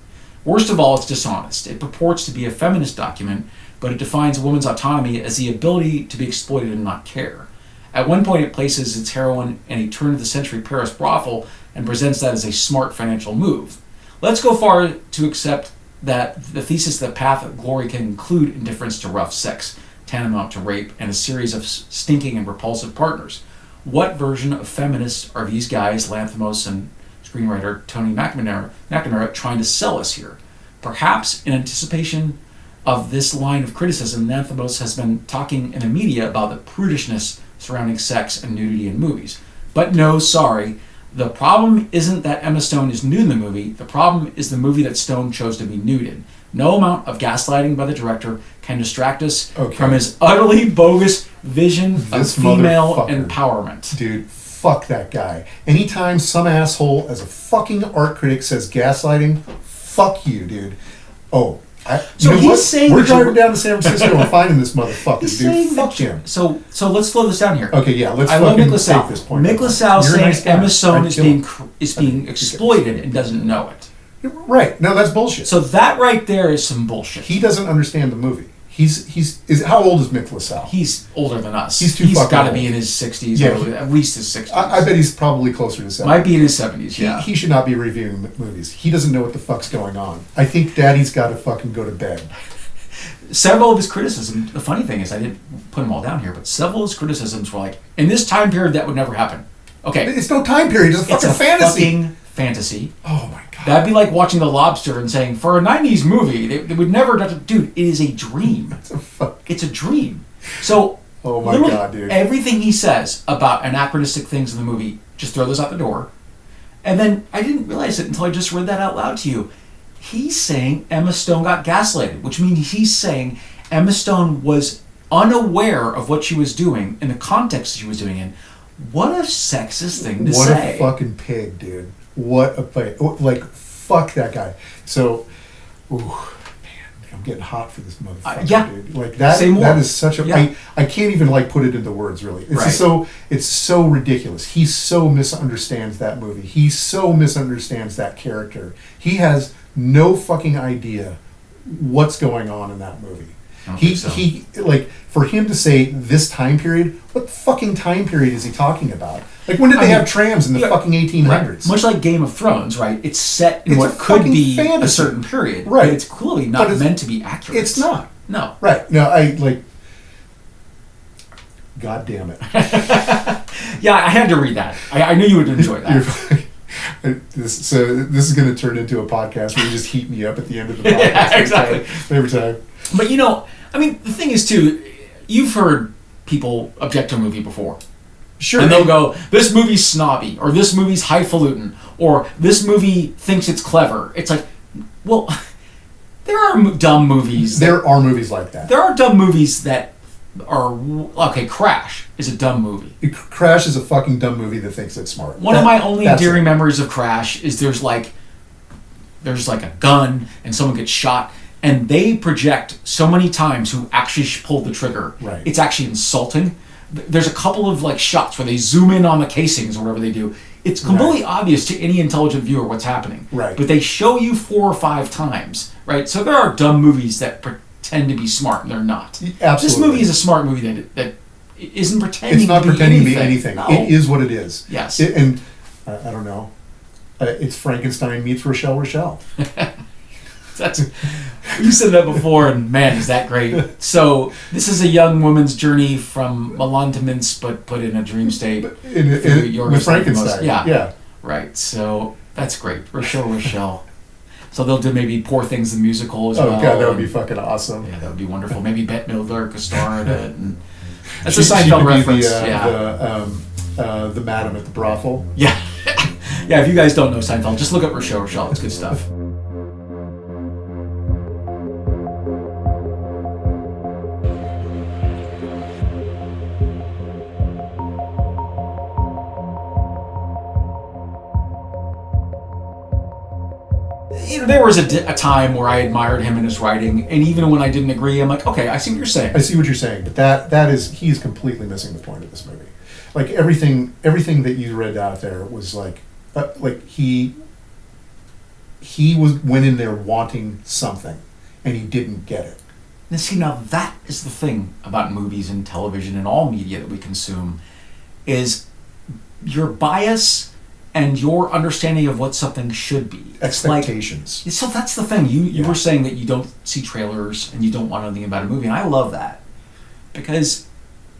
Worst of all, it's dishonest. It purports to be a feminist document, but it defines a woman's autonomy as the ability to be exploited and not care. At one point, it places its heroine in a turn-of-the-century Paris brothel and presents that as a smart financial move. Let's go far to accept that the thesis that path of glory can include indifference to rough sex, tantamount to rape, and a series of stinking and repulsive partners. What version of feminists are these guys, Lanthimos and screenwriter Tony McNamara, trying to sell us here? Perhaps in anticipation of this line of criticism, Lanthimos has been talking in the media about the prudishness surrounding sex and nudity in movies. But no, sorry. The problem isn't that Emma Stone is nude in the movie. The problem is the movie that Stone chose to be nude in. No amount of gaslighting by the director can distract us from his utterly bogus vision of female empowerment. Dude, fuck that guy. Anytime some asshole as a fucking art critic says gaslighting, fuck you, dude. Oh, so he's saying we're driving down to San Francisco and finding this motherfucker, dude. Fuck him. So let's slow this down here. Okay, yeah, let's. I love Mick LaSalle. Take this point. Mick LaSalle saying nice Emma Stone is being exploited and doesn't know it. Right. No, that's bullshit. So that right there is some bullshit. He doesn't understand the movie. How old is Mick LaSalle? He's older than us. He's fucking got to old. be in his 60s, Yeah, or at least his 60s. I bet he's probably closer to 70. Might be in his 70s, yeah. He should not be reviewing movies. He doesn't know what the fuck's going on. I think Daddy's got to fucking go to bed. Several of his criticisms, the funny thing is, I didn't put them all down here, but several of his criticisms were like, in this time period, that would never happen. Okay. It's no time period. It's a fucking fantasy. Fucking fantasy. Oh my god. That'd be like watching The Lobster and saying, for a 90s movie, they would never... Dude, it is a dream. It's a dream. So, oh my god, dude. Everything he says about anachronistic things in the movie, just throw those out the door. And then, I didn't realize it until I just read that out loud to you. he's saying Emma Stone got gaslighted, which means he's saying Emma Stone was unaware of what she was doing in the context she was doing in. What a sexist thing to say. What a fucking pig, dude. What a pig. Like, fuck that guy. So, ooh, man, I'm getting hot for this motherfucker, dude. Like, that is such a... Yeah. I can't even, like, put it into words, really. It's so ridiculous. He so misunderstands that movie. He so misunderstands that character. He has no fucking idea what's going on in that movie. He like, for him to say this time period, what fucking time period is he talking about? Like, when did they have trams in the fucking 1800s? Right. Much like Game of Thrones, right? It's set in what could be fantasy. A certain period, right? But it's clearly not meant to be accurate. It's not. No. Right. No, I like. God damn it. Yeah, I had to read that. I knew you would enjoy that. This is going to turn into a podcast where you just heat me up at the end of the podcast. Yeah, exactly. Every time. But I mean, the thing is too, you've heard people object to a movie before. Sure. And they'll go, this movie's snobby, or this movie's highfalutin, or this movie thinks it's clever. It's like, well, there are dumb movies. There are movies like that. There are dumb movies that are... Okay, Crash is a dumb movie. Crash is a fucking dumb movie that thinks it's smart. One of my only endearing memories of Crash is there's like a gun and someone gets shot, and they project so many times who actually pulled the trigger. Right. It's actually insulting. There's a couple of like shots where they zoom in on the casings or whatever they do. It's completely obvious to any intelligent viewer what's happening. Right. But they show you 4 or 5 times. Right. So there are dumb movies that pretend to be smart and they're not. Absolutely. This movie is a smart movie that isn't pretending. It's not to be pretending anything. to be anything. No. It is what it is. Yes. And I don't know. It's Frankenstein meets Rochelle. You said that before, and man, is that great. So this is a young woman's journey from Milan to Minsk, but put in a dream state. With Frankenstein. Yeah. Right. So that's great. Rochelle. So they'll do maybe Poor Things the musical as well. Oh god, that would be fucking awesome. Yeah, that would be wonderful. Maybe Bette Midler could star in it. And that's a Seinfeld reference. The madam at the brothel. Yeah. Yeah, if you guys don't know Seinfeld, just look up Rochelle. It's good stuff. There was a time where I admired him in his writing, and even when I didn't agree, I'm like, okay, I see what you're saying. I see what you're saying, but that is, he's completely missing the point of this movie. Like, everything that you read out there was like he went in there wanting something, and he didn't get it. And see, now that is the thing about movies and television and all media that we consume, is your bias and your understanding of what something should be. Expectations. Like, so that's the thing. You were saying that you don't see trailers and you don't want anything about a movie, and I love that. Because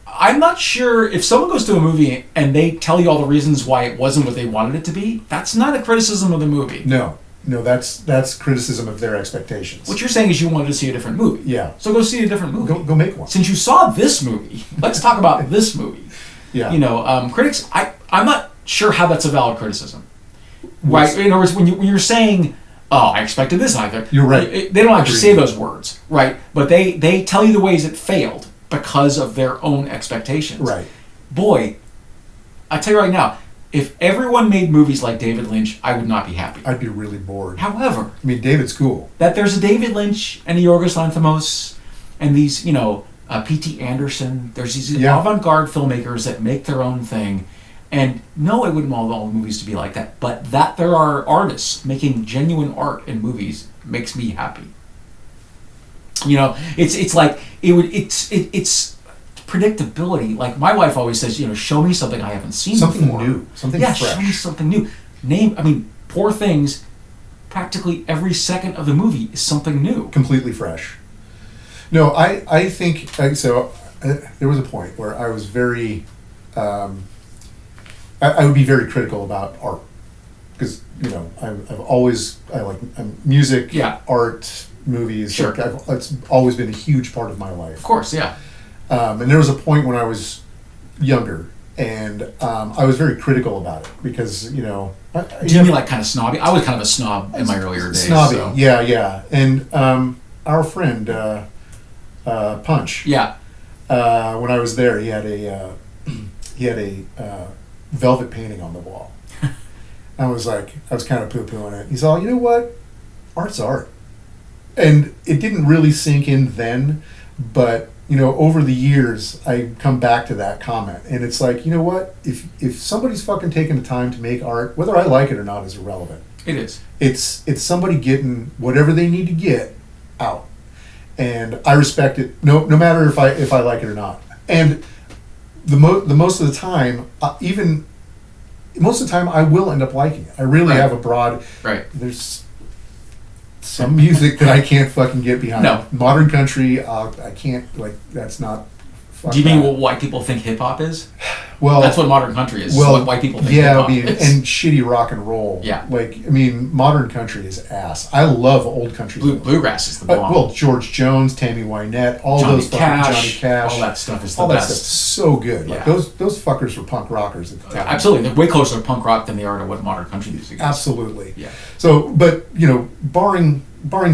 I'm not sure if someone goes to a movie and they tell you all the reasons why it wasn't what they wanted it to be, that's not a criticism of the movie. No, that's criticism of their expectations. What you're saying is you wanted to see a different movie. Yeah. So go see a different movie. Go make one. Since you saw this movie, let's talk about this movie. Yeah. Critics, I'm not sure how that's a valid criticism. Right? In other words, when you're saying, oh, I expected this either. You're right. They don't actually say those words, right? But they tell you the ways it failed because of their own expectations. Right. Boy, I tell you right now, if everyone made movies like David Lynch, I would not be happy. I'd be really bored. However, I mean, David's cool. That there's a David Lynch and a Yorgos Lanthimos and these, P.T. Anderson. There's these avant-garde filmmakers that make their own thing. And no, I wouldn't want all the movies to be like that. But that there are artists making genuine art in movies makes me happy. It's like it's predictability. Like my wife always says, show me something I haven't seen something before. New, something fresh. Show me something new. Poor Things. Practically every second of the movie is something new, completely fresh. No, I think so. There was a point where I was very. I would be very critical about art because I like music, art, movies. Sure, it's always been a huge part of my life. Of course, yeah. And there was a point when I was younger And I was very critical about it because, you know. Do you mean like kind of snobby? I was kind of a snob in my earlier days. Snobby, so. yeah. And our friend, Punch. Yeah. When I was there, he had a velvet painting on the wall. I was kind of poo-pooing it. He's all, you know what? Art's art. And it didn't really sink in then, but, you know, over the years, I come back to that comment. And it's like, you know what? If somebody's fucking taking the time to make art, whether I like it or not is irrelevant. It is. It's somebody getting whatever they need to get out. And I respect it, no matter if I like it or not. And the most of the time, most of the time, I will end up liking it. I really have a broad. Right. There's some music that I can't fucking get behind. No. Modern country, I can't, like, that's not. Do you mean what white people think hip hop is? Well, that's what modern country is. Well, what white people think hip hop is. And shitty rock and roll. Yeah. Like, I mean, modern country is ass. I love old country. Bluegrass is the bomb. Well, George Jones, Tammy Wynette, all Johnny those fucking Cash, Johnny Cash, all that stuff is the all best. That stuff's so good. Like Yeah. those fuckers were punk rockers at the time. Absolutely, they're way closer to punk rock than they are to what modern country music is. Absolutely. Yeah. So, but you know, barring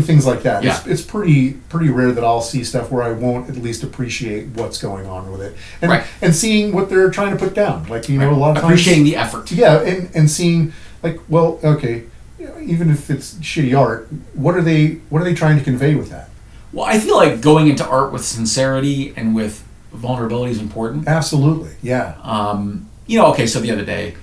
things like that, Yeah. it's pretty rare that I'll see stuff where I won't at least appreciate what's going on with it, and Right. and seeing what they're trying to put down. Like, you know, a lot of times appreciating the effort. Yeah, and seeing, like, well, okay, you know, even if it's shitty art, what are they trying to convey with that? Well, I feel like going into art with sincerity and with vulnerability is important. Absolutely, yeah. You know, okay, so the other day,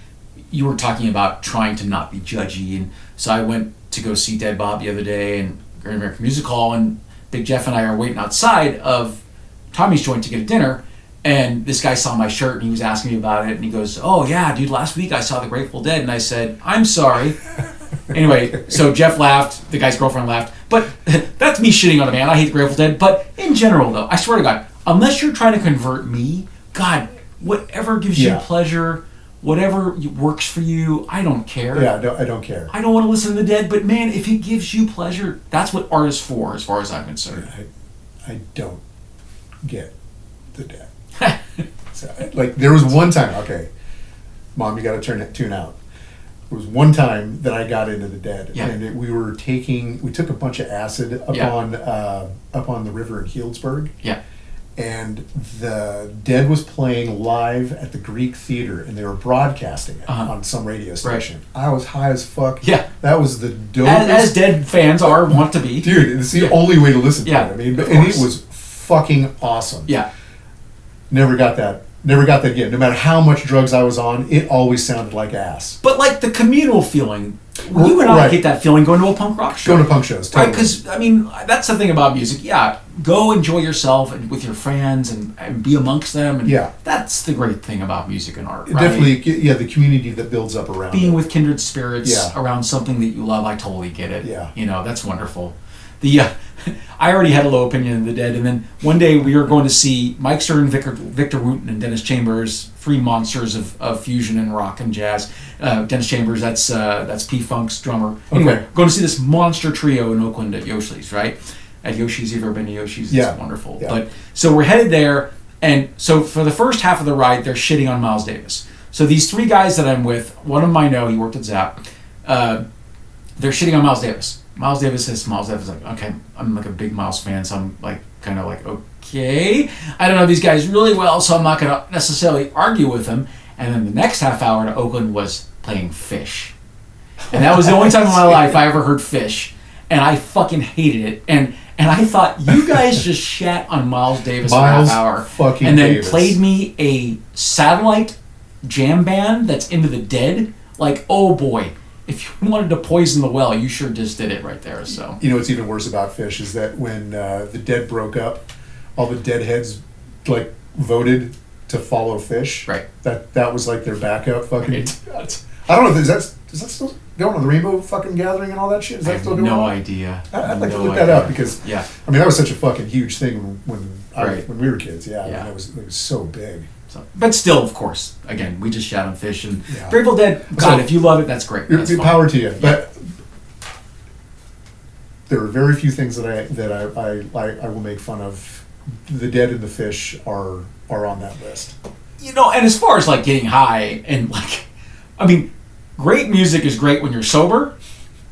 you were talking about trying to not be judgy, and so I went to go see Dead Bob the other day and Great American Music Hall, and Big Jeff and I are waiting outside of Tommy's joint to get a dinner, and this guy saw my shirt and he was asking me about it, and he goes, "Oh yeah, dude, last week I saw the Grateful Dead," and I said, "I'm sorry." Anyway, so Jeff laughed, the guy's girlfriend laughed, but that's me shitting on a man. I hate the Grateful Dead, but in general though, I swear to God, unless you're trying to convert me, God, whatever gives you pleasure, whatever works for you, I don't care. Yeah, I don't care. I don't want to listen to the Dead, but man, if it gives you pleasure, that's what art is for, as far as I'm concerned. I don't get the Dead. So, like, there was one time, okay, Mom, you got to tune out. There was one time that I got into the Dead, and we took a bunch of acid up on the river in Healdsburg. Yeah. And the Dead was playing live at the Greek Theater, and they were broadcasting it on some radio station. Right. I was high as fuck. Yeah. That was the dopest. As Dead fans want to be. Dude, it's the only way to listen to it. I mean, and it was fucking awesome. Yeah. Never got that again. No matter how much drugs I was on, it always sounded like ass. But like the communal feeling, you and I get that feeling going to a punk rock show. Going to punk shows, totally. Right? Because, I mean, that's the thing about music. Yeah, go enjoy yourself and with your friends and be amongst them. And that's the great thing about music and art, right? Definitely, the community that builds up around being it. with kindred spirits around something that you love, I totally get it. Yeah. You know, that's wonderful. I already had a low opinion of the Dead, and then one day we were going to see Mike Stern, Victor Wooten, and Dennis Chambers, three monsters of fusion and rock and jazz. Dennis Chambers, that's P-Funk's drummer. Anyway, going to see this monster trio in Oakland at Yoshi's, right? At Yoshi's, you've ever been to Yoshi's? It's wonderful. Yeah. But so we're headed there, and so for the first half of the ride, they're shitting on Miles Davis. So these three guys that I'm with, one of them I know, he worked at Zap, they're shitting on Miles Davis. Miles Davis is like, okay, I'm like a big Miles fan, so I'm like kind of like, okay, I don't know these guys really well, so I'm not going to necessarily argue with them. And then the next half hour to Oakland was playing Fish. And that was the only time in my life I ever heard Fish. And I fucking hated it. And I thought, you guys just shat on Miles Davis for a half hour. And then played me a satellite jam band that's into the Dead. Like, oh boy. If you wanted to poison the well, you sure just did it right there. So you know what's even worse about Fish is that when the Dead broke up, all the Deadheads like voted to follow Fish. Right. That was like their backup fucking. Right. I don't know. Is that still going on, the Rainbow fucking Gathering and all that shit? Is that still going on? No idea. I'd like to look that up because I mean that was such a fucking huge thing when we were kids. Yeah. I mean, it was so big. So, but still, of course, again, we just shout on Fish and Grateful Dead. God, if you love it, that's great. That's power to you. But there are very few things that I will make fun of. The Dead and the Fish are on that list. You know, and as far as like getting high and like, I mean, great music is great when you're sober.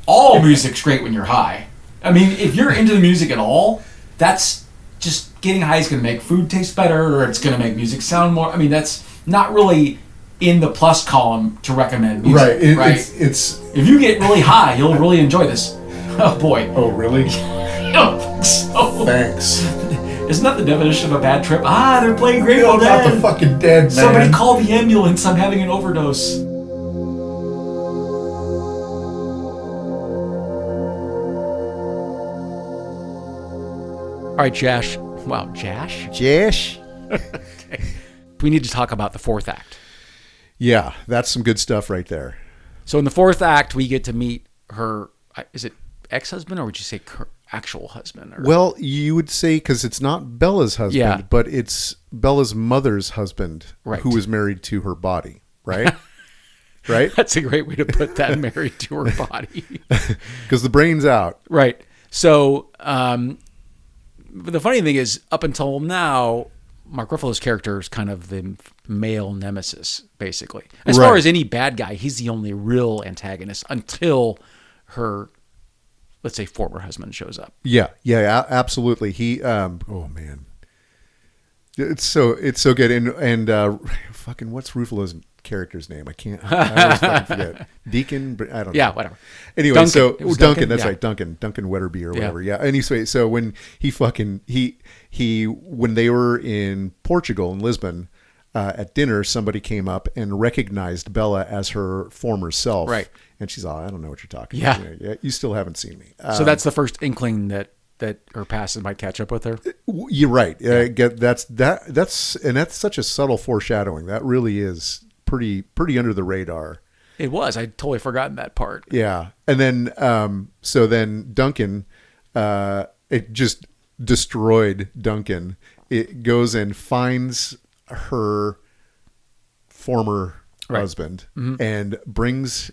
All music's great when you're high. I mean, if you're into the music at all, that's just getting high is going to make food taste better, or it's going to make music sound more. I mean, that's not really in the plus column to recommend music. Right. It's if you get really high, you'll really enjoy this. Oh boy. Oh really? So, thanks. Isn't that the definition of a bad trip? They're playing Grateful Dead. Not the fucking Dead, man. Somebody call the ambulance. I'm having an overdose. All right, Jash. Wow, Jash? Jash? Okay. We need to talk about the fourth act. Yeah, that's some good stuff right there. So in the fourth act, we get to meet her, is it ex-husband or would you say actual husband? Or? Well, you would say, because it's not Bella's husband, but it's Bella's mother's husband, who was married to her body, right? Right? That's a great way to put that, married to her body. Because the brain's out. Right. So the funny thing is, up until now, Mark Ruffalo's character is kind of the male nemesis, basically. As far as any bad guy, he's the only real antagonist until her, let's say, former husband shows up. Yeah, absolutely. He, oh man, it's so good. And fucking, what's Ruffalo's character's name? I always fucking forget. Deacon, I don't know. Yeah, whatever. Anyway, Duncan. so Duncan, that's yeah. right, Duncan Wetterby or whatever. Yeah. Anyway, so when he when they were in Portugal in Lisbon at dinner, somebody came up and recognized Bella as her former self. Right. And she's all, I don't know what you're talking about. Yeah, you still haven't seen me. So that's the first inkling that her past might catch up with her. You're right. That's such a subtle foreshadowing. That really is pretty under the radar. It was. I'd totally forgotten that part. Yeah. And then so then Duncan, it just destroyed Duncan. It goes and finds her former husband and brings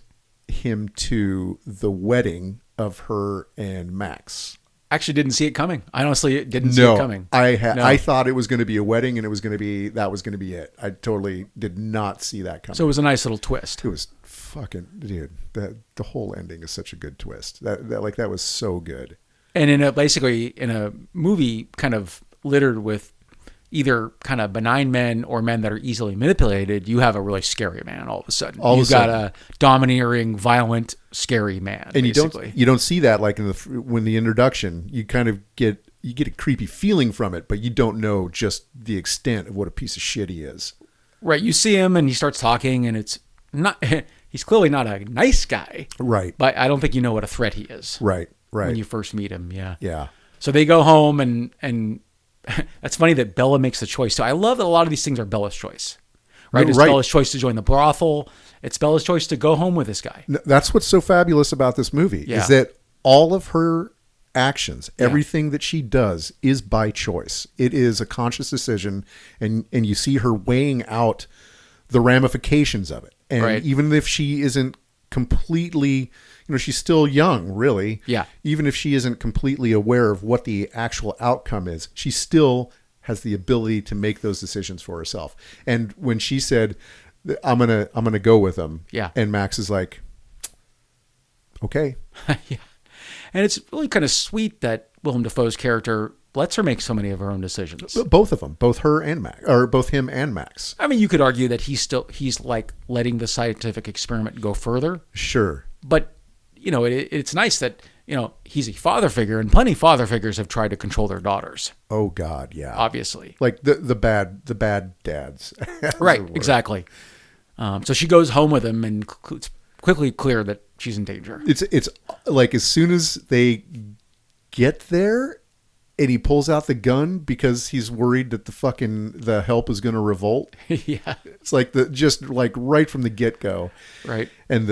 him to the wedding of her and Max. Actually didn't see it coming. I honestly didn't see it coming. I thought it was going to be a wedding and that was going to be it. I totally did not see that coming. So it was a nice little twist. It was fucking, dude, the whole ending is such a good twist. That was so good. And basically in a movie kind of littered with either kind of benign men or men that are easily manipulated, you have a really scary man all of a sudden. You've got a domineering, violent, scary man. And basically. you don't see that like when the introduction, you kind of get a creepy feeling from it, but you don't know just the extent of what a piece of shit he is. Right. You see him and he starts talking and it's not, he's clearly not a nice guy. Right. But I don't think you know what a threat he is. Right. When you first meet him. Yeah. Yeah. So they go home and that's funny that Bella makes the choice. So I love that a lot of these things are Bella's choice, right? It's Bella's choice to join the brothel. It's Bella's choice to go home with this guy. That's what's so fabulous about this movie is that all of her actions, everything that she does is by choice. It is a conscious decision and you see her weighing out the ramifications of it. And even if she isn't completely, she's still young, really. Yeah. Even if she isn't completely aware of what the actual outcome is, she still has the ability to make those decisions for herself. And when she said, I'm gonna go with him. Yeah. And Max is like, okay. Yeah. And it's really kind of sweet that Willem Dafoe's character lets her make so many of her own decisions. Both of them, both her and Max, or both him and Max. I mean, you could argue that he's like letting the scientific experiment go further. Sure. But, it's nice that, he's a father figure, and plenty of father figures have tried to control their daughters. Oh God, yeah. Obviously. Like the bad dads. Right, exactly. So she goes home with him, and it's quickly clear that she's in danger. It's like as soon as they get there, and he pulls out the gun because he's worried that the help is going to revolt. Yeah. It's like just right from the get-go. Right. And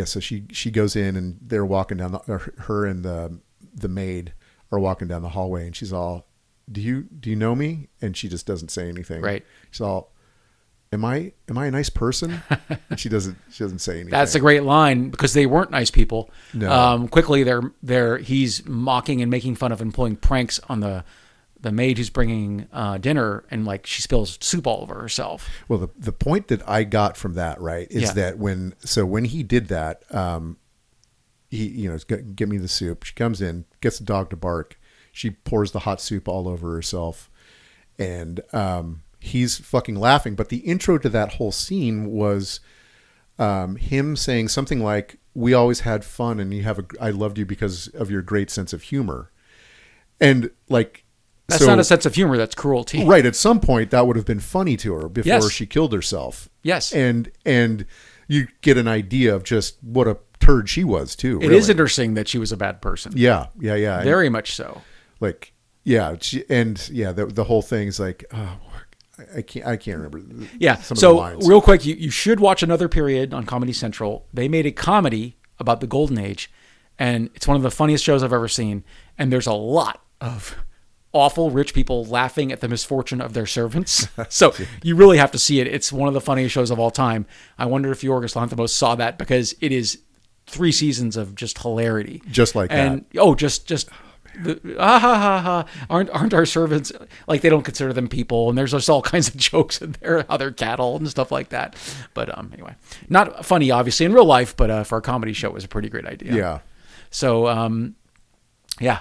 so she goes in and they're walking down her and the maid are walking down the hallway and she's all, do you know me? And she just doesn't say anything. Right. She's all, Am I a nice person? And she doesn't say anything. That's a great line because they weren't nice people. No. Quickly, he's mocking and making fun of and pulling pranks on the maid who's bringing dinner, and like she spills soup all over herself. Well, the point that I got from that, right, is that when he did that, he, is going to give me the soup. She comes in, gets the dog to bark. She pours the hot soup all over herself, and he's fucking laughing. But the intro to that whole scene was him saying something like, "We always had fun, and I loved you because of your great sense of humor." And like, that's not a sense of humor. That's cruelty. Right. At some point, that would have been funny to her before she killed herself. Yes. And you get an idea of just what a turd she was too. It is interesting that she was a bad person. Yeah. Very much so. Like, yeah. The whole thing is like, oh, I can't remember. Yeah. So real quick, you should watch Another Period on Comedy Central. They made a comedy about the Golden Age, and it's one of the funniest shows I've ever seen. And there's a lot of awful rich people laughing at the misfortune of their servants. So you really have to see it. It's one of the funniest shows of all time. I wonder if Yorgos Lanthimos saw that, because it is 3 seasons of just hilarity. Just like that. Aren't our servants, like, they don't consider them people, and there's just all kinds of jokes in there, how they're cattle and stuff like that. But anyway, not funny obviously in real life, but for a comedy show it was a pretty great idea. Yeah. So yeah.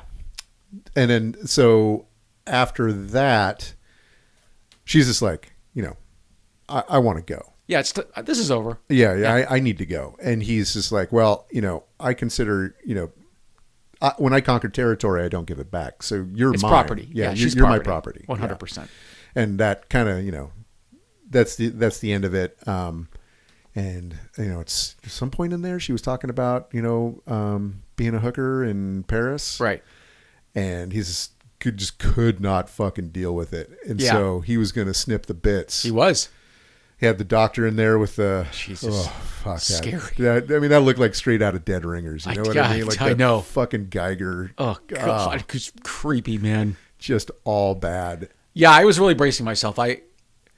And then so after that, she's just like, I want to go. Yeah, this is over. Yeah. I need to go. And he's just like, well, I consider, when I conquer territory, I don't give it back. So it's mine. Property. Yeah, she's you're property. My property. 100%. Yeah. And that kind of, that's the end of it. And it's at some point in there, she was talking about, being a hooker in Paris. Right. And he's could not fucking deal with it. And so he was going to snip the bits. He was. He had the doctor in there with the... Jesus. Oh, fuck scary. That looked like straight out of Dead Ringers. You know what I mean? Like I know. Fucking Geiger. Oh, God. It's creepy, man. Just all bad. Yeah, I was really bracing myself.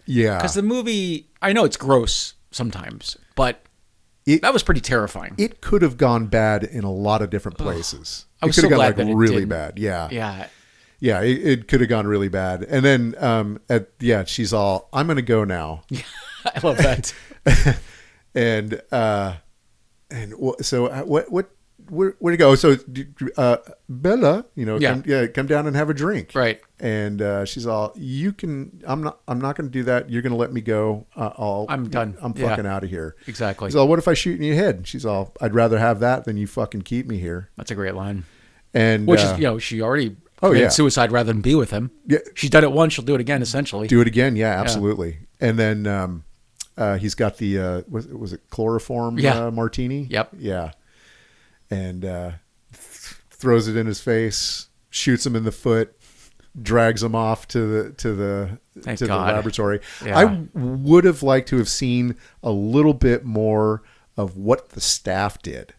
Yeah. Because the movie... I know it's gross sometimes, but that was pretty terrifying. It could have gone bad in a lot of different places. I was it could so have glad gone that it really didn't. bad. Yeah. Yeah. Yeah, it could have gone really bad. And then, she's all, I'm going to go now. I love that. and so where to go? So, Bella, come down and have a drink. Right. And she's all, I'm not going to do that. You're going to let me go. I'm done. I'm fucking out of here. Exactly. She's all, what if I shoot in your head? She's all, I'd rather have that than you fucking keep me here. That's a great line. And which is, she already committed suicide rather than be with him. Yeah. She's done it once. She'll do it again, essentially. Do it again. Yeah, absolutely. Yeah. And then he's got the, was it chloroform martini? Yep. Yeah. And throws it in his face, shoots him in the foot, drags him off to the laboratory. Yeah. I would have liked to have seen a little bit more of what the staff did.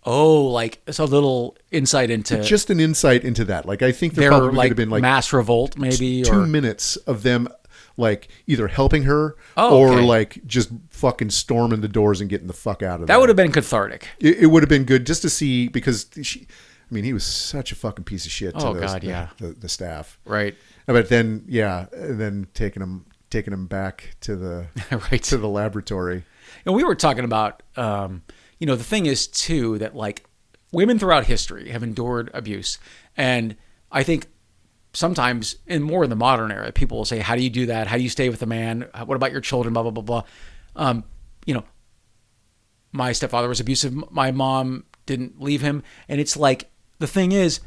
Oh, like it's a little insight into... Just an insight into that. Like, I think there probably could have been like... mass revolt, maybe? 2 minutes of them, like, either helping her or, like, just fucking storming the doors and getting the fuck out of there. That would have been cathartic. It would have been good just to see, because he was such a fucking piece of shit to the staff. Right. But then, then taking him back to the to the laboratory. And we were talking about... the thing is, too, that, like, women throughout history have endured abuse. And I think sometimes, in the modern era, people will say, how do you do that? How do you stay with a man? What about your children? Blah, blah, blah, blah. My stepfather was abusive. My mom didn't leave him. And it's like, the thing is,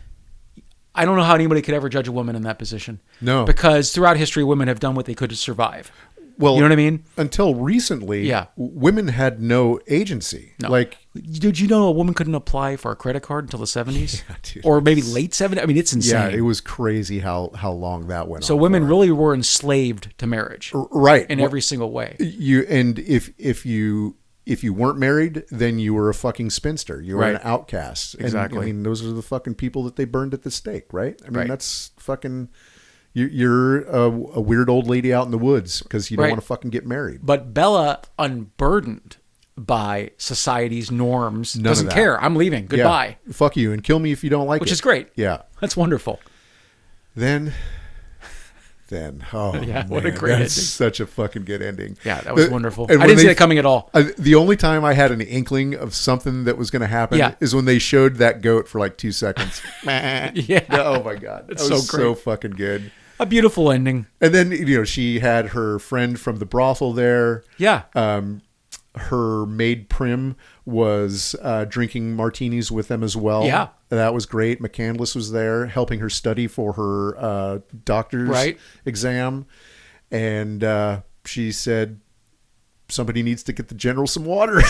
I don't know how anybody could ever judge a woman in that position. No. Because throughout history, women have done what they could to survive. Well, you know what I mean? Until recently, women had no agency. No. Like, did you know a woman couldn't apply for a credit card until the 70s? Yeah, dude, or maybe late 70s? I mean, it's insane. Yeah, it was crazy how long that went on. So women really were enslaved to marriage. Right. In every single way. If you weren't married, then you were a fucking spinster. You were an outcast. Exactly. And, those are the fucking people that they burned at the stake, right? I mean, that's fucking... You're a weird old lady out in the woods because you don't want to fucking get married. But Bella, unburdened by society's norms, doesn't care. I'm leaving. Goodbye. Yeah. Fuck you and kill me if you don't like it. Which is great. Yeah. That's wonderful. Then, oh Yeah, man, what a great that's ending. such a fucking good ending. Yeah, that was wonderful. and I when didn't see that coming at all. The only time I had an inkling of something that was going to happen Yeah. is when they showed that goat for like 2 seconds. Yeah. Oh my god, that It's was so great. so fucking good. A beautiful ending. And then she had her friend from the brothel there. Yeah. Her maid Prim was drinking martinis with them as well. Yeah. That was great. McCandless was there helping her study for her doctor's exam. And she said, somebody needs to get the general some water.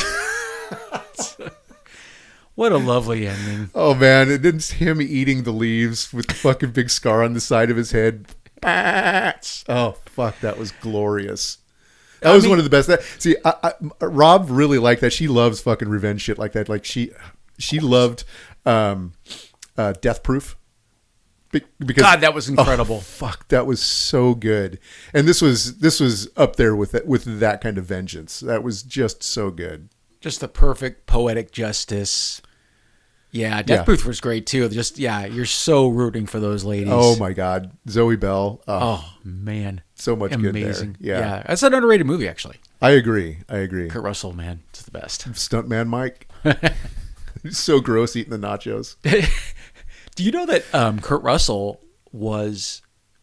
What a lovely ending. Oh, man. It didn't him eating the leaves with the fucking big scar on the side of his head. Oh, fuck. That was glorious. That was one of the best. See, Rob really liked that. She loves fucking revenge shit like that. Like she loved Death Proof. Because, God, that was incredible. Oh, fuck, that was so good. And this was up there with that kind of vengeance. That was just so good. Just the perfect poetic justice. Yeah, Death Proof was great too. Just you're so rooting for those ladies. Oh my God, Zoe Bell. Oh man, so much amazing. Good there. Yeah, that's an underrated movie actually. I agree. Kurt Russell, man, it's the best. Stuntman Mike. He's so gross eating the nachos. Do you know that Kurt Russell was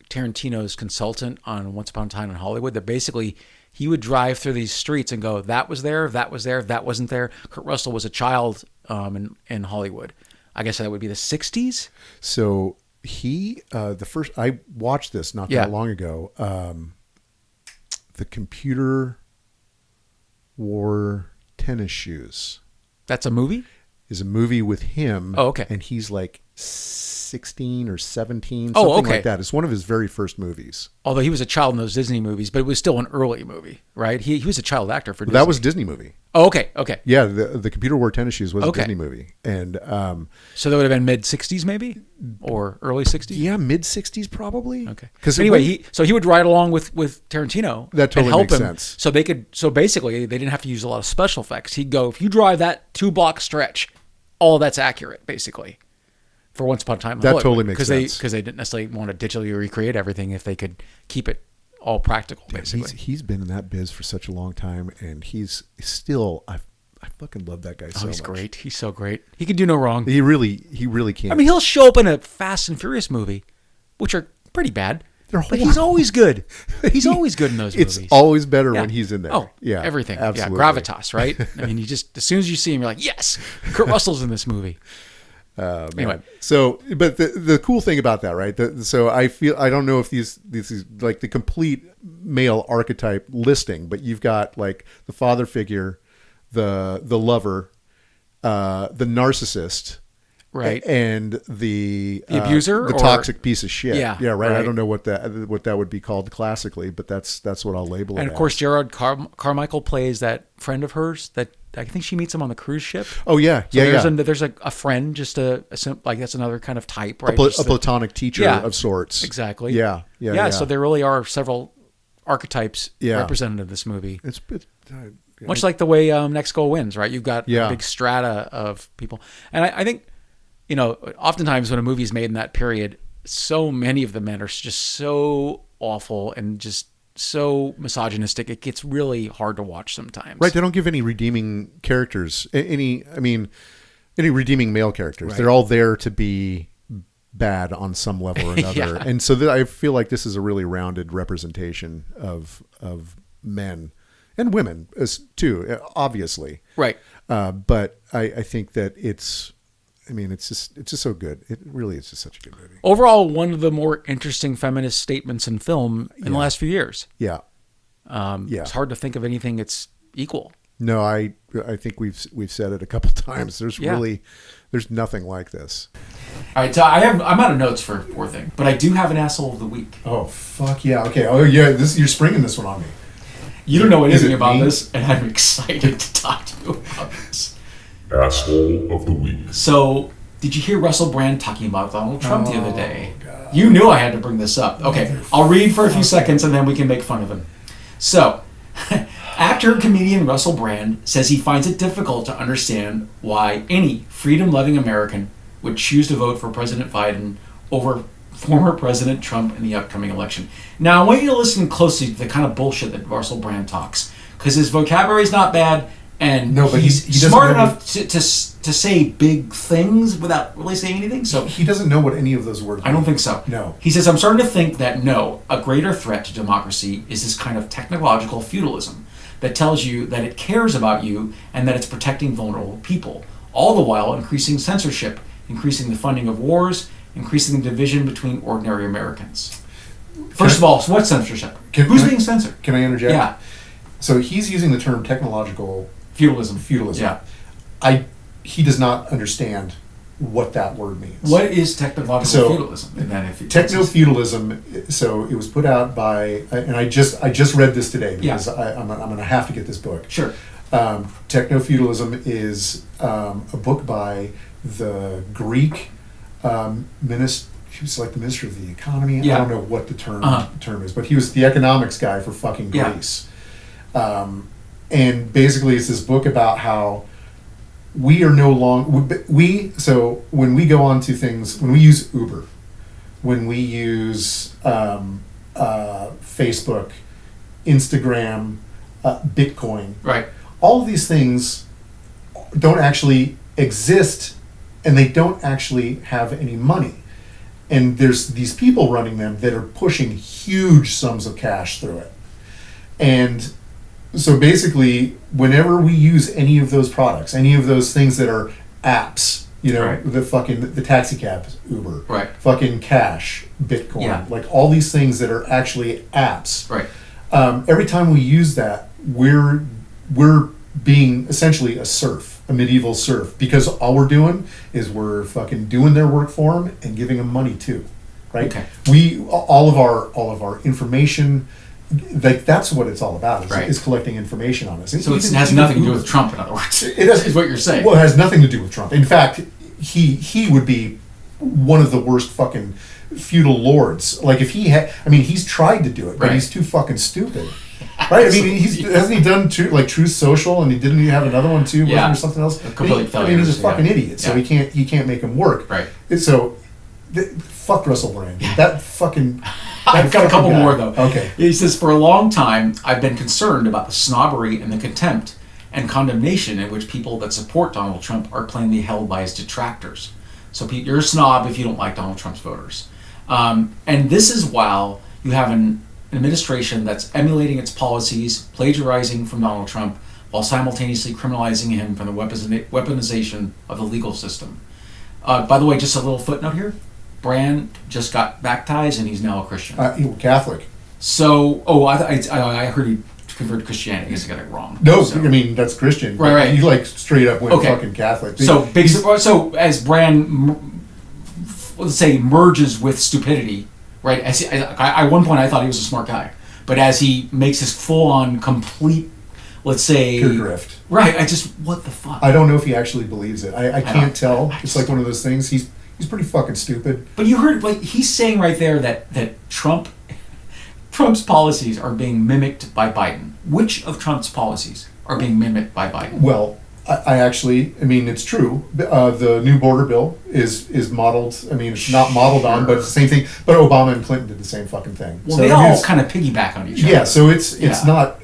Tarantino's consultant on Once Upon a Time in Hollywood? That basically he would drive through these streets and go, that was there, that wasn't there. Kurt Russell was a child in Hollywood. I guess that would be the 60s. So he, I watched this not that long ago. The Computer Wore Tennis Shoes. That's a movie? Is a movie with him. Oh, okay. And he's like 16 or 17, something like that. It's one of his very first movies. Although he was a child in those Disney movies, but it was still an early movie, right? He was a child actor for Disney. That was a Disney movie. Oh, okay. Yeah, the Computer Wore Tennis Shoes was a Disney movie. And so that would have been mid-60s maybe? Or early 60s? Yeah, mid-60s probably. Okay. Because anyway, he would ride along with Tarantino. That totally and help makes him. sense. So basically they didn't have to use a lot of special effects. He'd go, if you drive that 2-block stretch, all that's accurate, basically. For Once Upon a Time in Hollywood. That totally makes sense. Because they didn't necessarily want to digitally recreate everything if they could keep it all practical, basically. He's been in that biz for such a long time, and he's still, I fucking love that guy so much. He's great. He's so great. He can do no wrong. He really can. I mean, he'll show up in a Fast and Furious movie, which are pretty bad. But he's always good. He's always good in those movies. It's always better when he's in there. Oh, yeah, everything. Absolutely. Yeah, gravitas, right? I mean, as soon as you see him, you're like, yes, Kurt Russell's in this movie. Anyway, so but the cool thing about that, right? So I don't know if this is like the complete male archetype listing, but you've got like the father figure, the lover, the narcissist. Right. And the abuser, the toxic piece of shit. Yeah, right. I don't know what that would be called classically, but that's what I'll label it. And of course, Gerard Carmichael plays that friend of hers that I think she meets him on the cruise ship. Oh yeah, so there's a friend, just like that's another kind of type, right? A platonic teacher of sorts. Exactly. Yeah. So there really are several archetypes represented in this movie. It's much like the way Next Goal wins, right? You've got a big strata of people, and I think. Oftentimes when a movie is made in that period, so many of the men are just so awful and just so misogynistic. It gets really hard to watch sometimes. Right. They don't give any redeeming characters, any redeeming male characters. Right. They're all there to be bad on some level or another. And so I feel like this is a really rounded representation of men and women as too, obviously. Right. But I think that it's just so good. It really is just such a good movie. Overall, one of the more interesting feminist statements in film in the last few years. Yeah. It's hard to think of anything that's equal. No, I think we've said it a couple times. There's nothing like this. All right, so I'm out of notes for Poor Thing, but I do have an asshole of the week. Oh fuck yeah! Okay. Oh yeah. You're springing this one on me. You don't know anything about me? this, and I'm excited to talk to you about this. Asshole of the week. So, did you hear Russell Brand talking about Donald Trump the other day? God. You knew I had to bring this up. Okay, I'll read for a few seconds and then we can make fun of him. So, actor and comedian Russell Brand says he finds it difficult to understand why any freedom-loving American would choose to vote for President Biden over former President Trump in the upcoming election. Now, I want you to listen closely to the kind of bullshit that Russell Brand talks, because his vocabulary is not bad, and No, but he's he doesn't smart know enough to say big things without really saying anything. So he doesn't know what any of those words I don't mean. think so. No. He says, I'm starting to think that no, a greater threat to democracy is this kind of technological feudalism that tells you that it cares about you and that it's protecting vulnerable people, all the while increasing censorship, increasing the funding of wars, increasing the division between ordinary Americans. First of all, so what's censorship? Who's being censored? Can I interject? Yeah. So he's using the term technological Feudalism. feudalism. Yeah. He does not understand what that word means. What is technological So, feudalism? And then if Techno-feudalism, so it was put out by, and I just read this today because I'm going to have to get this book. Sure. Techno-feudalism is a book by the Greek minister. He was like the minister of the economy. Yeah. I don't know what the term is, but he was the economics guy for fucking Yeah. Greece. And basically, it's this book about how we are no longer so when we go on to things, when we use Uber, when we use Facebook, Instagram, Bitcoin, Right. all of these things don't actually exist, and they don't actually have any money. And there's these people running them that are pushing huge sums of cash through it. And so basically, whenever we use any of those products, any of those things that are apps, you know, Right. the taxi cab, Uber, Right. fucking cash, Bitcoin, Yeah. like all these things that are actually apps. Right. Every time we use that, we're being essentially a serf, a medieval serf, because all we're doing is we're fucking doing their work for them and giving them money too, right? Okay. All of our information, like that's what it's all about, is, Right. is collecting information on us. So it Even- has even nothing to do Uber. with Trump, in other words. It does, is what you're saying. Well, it has nothing to do with Trump. In fact, he would be one of the worst fucking feudal lords. Like if he had, I mean, he's tried to do it, but Right. he's too fucking stupid. Right? I mean, hasn't he done Truth Social, and didn't he have another one too? Wasn't Yeah. there something else? A complete I mean, he's a failure, fucking yeah. idiot, so Yeah. he can't make him work. Right. And so, fuck Russell Brand. That fucking. I've got a couple guy. more though. Okay. He says, for a long time, I've been concerned about the snobbery and the contempt and condemnation in which people that support Donald Trump are plainly held by his detractors. So you're a snob if you don't like Donald Trump's voters. And this is while you have an administration that's emulating its policies, plagiarizing from Donald Trump, while simultaneously criminalizing him from the weaponization of the legal system. By the way, just a little footnote here. Brand just got baptized and he's now a Christian. Catholic. So, I heard he converted to Christianity. I guess I got it wrong. No, So, I mean that's Christian. Right. He like straight up went Okay. fucking Catholic. so He's- so as Brand, let's say, merges with stupidity, right? At one point I thought he was a smart guy, but as he makes his full-on, complete, let's say, pure grift. right? What the fuck? I don't know if he actually believes it. I don't- can't tell. I It's just- like one of those things. He's pretty fucking stupid. But you heard, like, he's saying right there that Trump's policies are being mimicked by Biden. Which of Trump's policies are being mimicked by Biden? Well, I mean, it's true. The new border bill is modeled. I mean, it's not modeled on, but it's the same thing. But Obama and Clinton did the same fucking thing. Well, So, they I mean, all it's- kind of piggyback on each other. Yeah, so it's Yeah. not.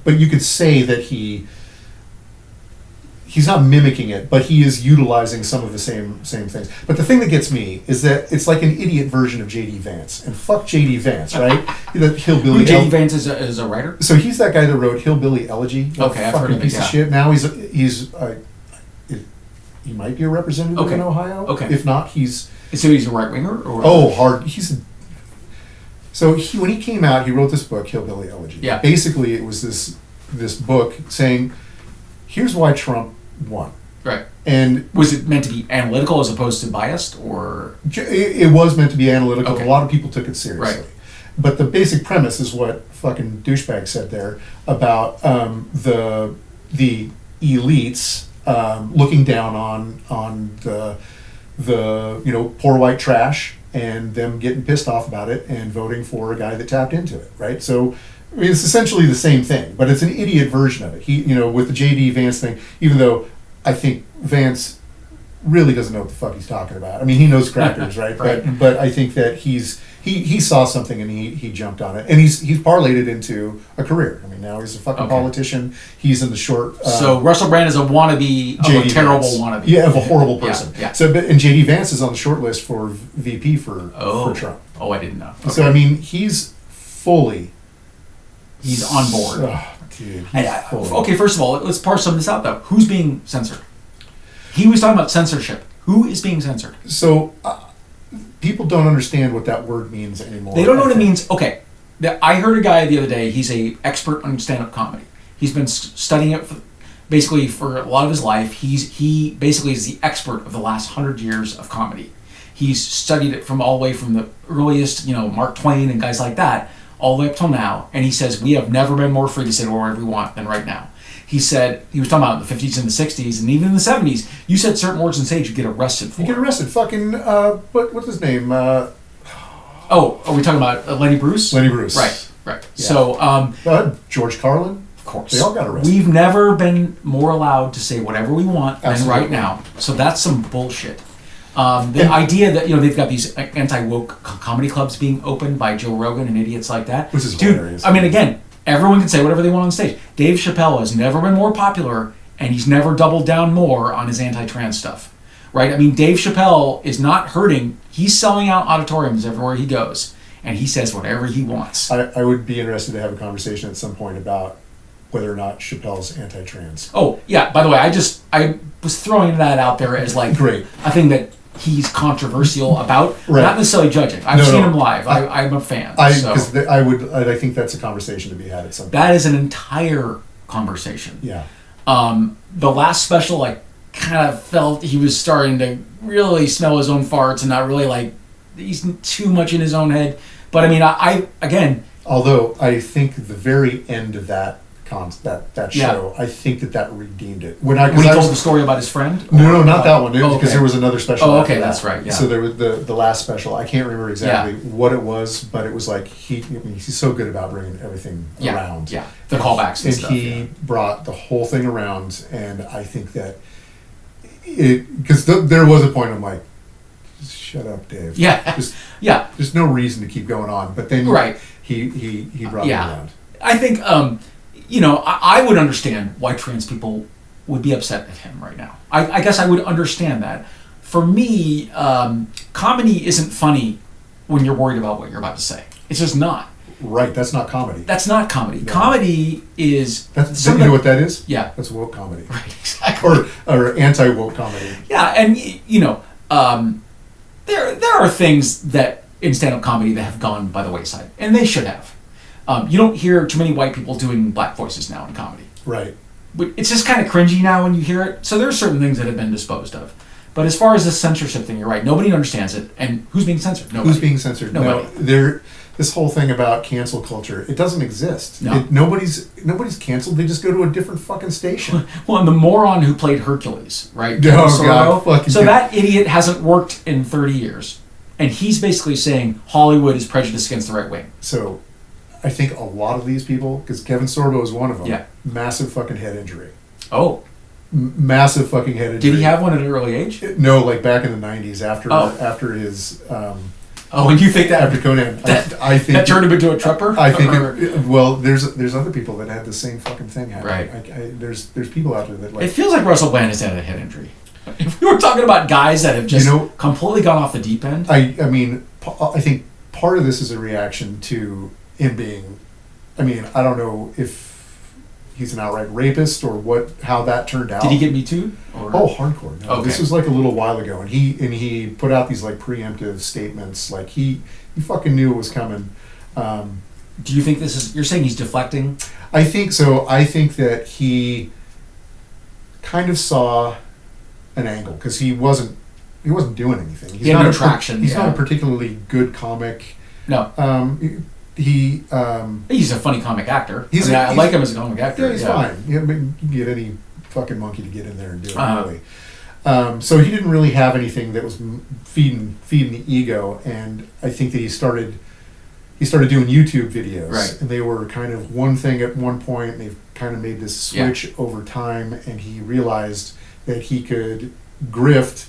But you could say that he's not mimicking it, but he is utilizing some of the same things. But the thing that gets me is that it's like an idiot version of J.D. Vance, and fuck J.D. Vance, right? That hillbilly. Who J.D. Vance is a writer? So he's that guy that wrote Hillbilly Elegy. that Okay, I've heard fucking of it, piece yeah. of shit. Now he might be a representative Okay. in Ohio. Okay. If not, he's So he's a right winger, or hard. So when he came out, he wrote this book, Hillbilly Elegy. Yeah. Basically, it was this book saying, here's why Trump won. right? And Was it meant to be analytical as opposed to biased, or it was meant to be analytical. Okay. A lot of people took it seriously. Right. But the basic premise is what fucking douchebag said there about the elites looking down on the poor white trash, and them getting pissed off about it and voting for a guy that tapped into it, right? So I mean, it's essentially the same thing, but it's an idiot version of it. He, with the J.D. Vance thing, even though I think Vance really doesn't know what the fuck he's talking about. I mean, he knows crackers, right? Right. But I think that he saw something and he jumped on it, and he's parlayed it into a career. I mean, now he's a fucking politician. He's in the short. So Russell Brand is a wannabe of J.D. a terrible Vance. wannabe. Yeah, of a horrible person. Yeah. So, and J.D. Vance is on the short list for VP for Trump. Oh, I didn't know. Okay. So I mean, he's fully. He's on board. Oh, dude. He's fully. Okay, first of all, let's parse some of this out, though. Who's being censored? He was talking about censorship. Who is being censored? So people don't understand what that word means anymore. They don't know what it means. Okay, I heard a guy the other day. He's a expert on stand-up comedy. He's been studying it basically for a lot of his life. He basically is the expert of the last 100 years of comedy. He's studied it from all the way from the earliest, Mark Twain and guys like that, all the way up till now. And he says, we have never been more free to say whatever we want than right now. He said, he was talking about in the 50s and the 60s, and even in the 70s, you said certain words on stage, you get arrested for. You get arrested. Fucking, what's his name? Oh, are we talking about Lenny Bruce? Lenny Bruce. Right. Yeah. So, George Carlin. of course. They all got arrested. We've never been more allowed to say whatever we want than Absolutely. right now. So that's some bullshit. The idea that they've got these anti-woke comedy clubs being opened by Joe Rogan and idiots like that. Which is Dude, hilarious. I mean, again, everyone can say whatever they want on stage. Dave Chappelle has never been more popular, and he's never doubled down more on his anti-trans stuff. Right? I mean, Dave Chappelle is not hurting. He's selling out auditoriums everywhere he goes, and he says whatever he wants. I would be interested to have a conversation at some point about whether or not Chappelle's anti-trans. Oh, yeah, by the way, I was throwing that out there as like Great. a thing that he's controversial about, Right. not necessarily judging. I've seen him live. I'm a fan. I think that's a conversation to be had at some point. That is an entire conversation. Yeah. The last special, I kind of felt he was starting to really smell his own farts and not really he's too much in his own head. But I mean, I again. Although I think the very end of that that Yeah. show, I think that redeemed it. When he told the story about his friend? No, not that one. Because okay. there was another special. Oh, after okay, that. that's right. Yeah. So there was the last special. I can't remember exactly what it was, but it was like he's so good about bringing everything around. Yeah, the callbacks and And stuff. he brought the whole thing around, and I think that because there was a point I'm like, just shut up, Dave. Yeah. Yeah. There's no reason to keep going on, but then Right. he brought it around. I think I would understand why trans people would be upset at him right now. I guess I would understand that. For me, comedy isn't funny when you're worried about what you're about to say. It's just not. Right, that's not comedy. That's not comedy. No. Comedy is... You know what that is? Yeah. That's woke comedy. Right, exactly. Or anti-woke comedy. Yeah, and there are things that in stand-up comedy that have gone by the wayside, and they should have. You don't hear too many white people doing black voices now in comedy. Right. But it's just kind of cringy now when you hear it. So there are certain things that have been disposed of. But as far as the censorship thing, you're right. Nobody understands it. And who's being censored? Nobody. Who's being censored? Nobody. No, this whole thing about cancel culture, it doesn't exist. No. Nobody's canceled. They just go to a different fucking station. Well, and the moron who played Hercules, right? Oh, Kevin Sorbo. God, fucking So God. that idiot hasn't worked in 30 years. And he's basically saying Hollywood is prejudiced against the right wing. So I think a lot of these people, because Kevin Sorbo is one of them, Yeah. massive fucking head injury. Oh. Massive fucking head injury. Did he have one at an early age? No, like back in the 90s Oh. after his... Oh, and you think that after Conan, I think that turned him into a trupper? I think there's other people that had the same fucking thing happen. Right. There's people out there that It feels like Russell Brand has had a head injury. If we were talking about guys that have just completely gone off the deep end. I mean, I think part of this is a reaction to him being. I mean, I don't know if he's an outright rapist or how that turned out. Did he get Me Too? Oh, hardcore. No, Okay. This was like a little while ago, and he put out these like preemptive statements. Like he fucking knew it was coming. Do you think this is? You're saying he's deflecting? I think so. I think that he kind of saw an angle because he wasn't doing anything. He had no traction. He's not a particularly good comic. No. He's a funny comic actor. I I like him as a comic actor. Yeah, he's fine. Yeah, but you can get any fucking monkey to get in there and do it. Uh-huh. Really. So he didn't really have anything that was feeding the ego, and I think that he started doing YouTube videos, Right. and they were kind of one thing at one point. And they've kind of made this switch over time, and he realized that he could grift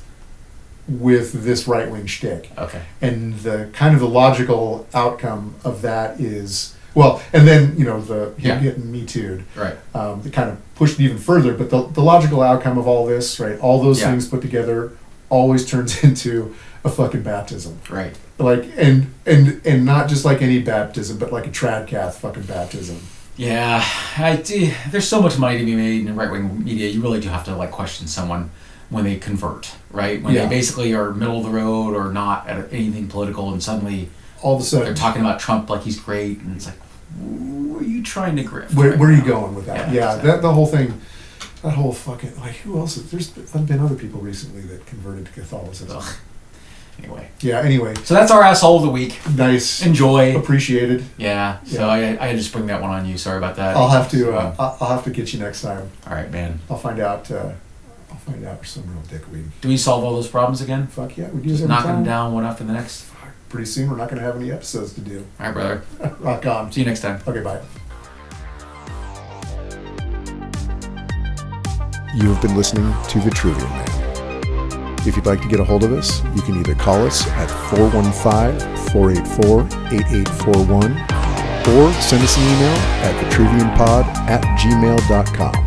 with this right-wing shtick. Okay. And the kind of the logical outcome of that is, well, and then, you know, him Yeah. getting Me Too'd. Right. It kind of pushed it even further, but the logical outcome of all this, right, all those Yeah. things put together always turns into a fucking baptism. Right. Like, and not just like any baptism, but like a tradcath fucking baptism. Yeah, there's so much money to be made in right-wing media. You really do have to like question someone when they convert, right? When Yeah. they basically are middle of the road or not at anything political, and suddenly All of a sudden, they're talking about Trump like he's great, and it's like, who are you trying to grift? where right are you now? going with that? Yeah, Yeah, exactly. the whole thing, that whole fucking, like, who else? There's been other people recently that converted to Catholicism. Ugh. Anyway, Yeah, anyway, so that's our asshole of the week. nice, Enjoy. appreciated. Yeah. So Yeah. I had to spring that one on you. Sorry about that. I'll have to So, I'll have to get you next time. all right, man. I'll find out for some real dickweed. Do we solve all those problems again? Fuck yeah, we do this Just every knocking them time. down one after the next. Fuck, pretty soon we're not going to have any episodes to do. All right, brother. Rock on. See you next time. Okay, bye. You have been listening to The Trivial Man. If you'd like to get a hold of us, you can either call us at 415-484-8841 or send us an email at thetriviumpod@gmail.com.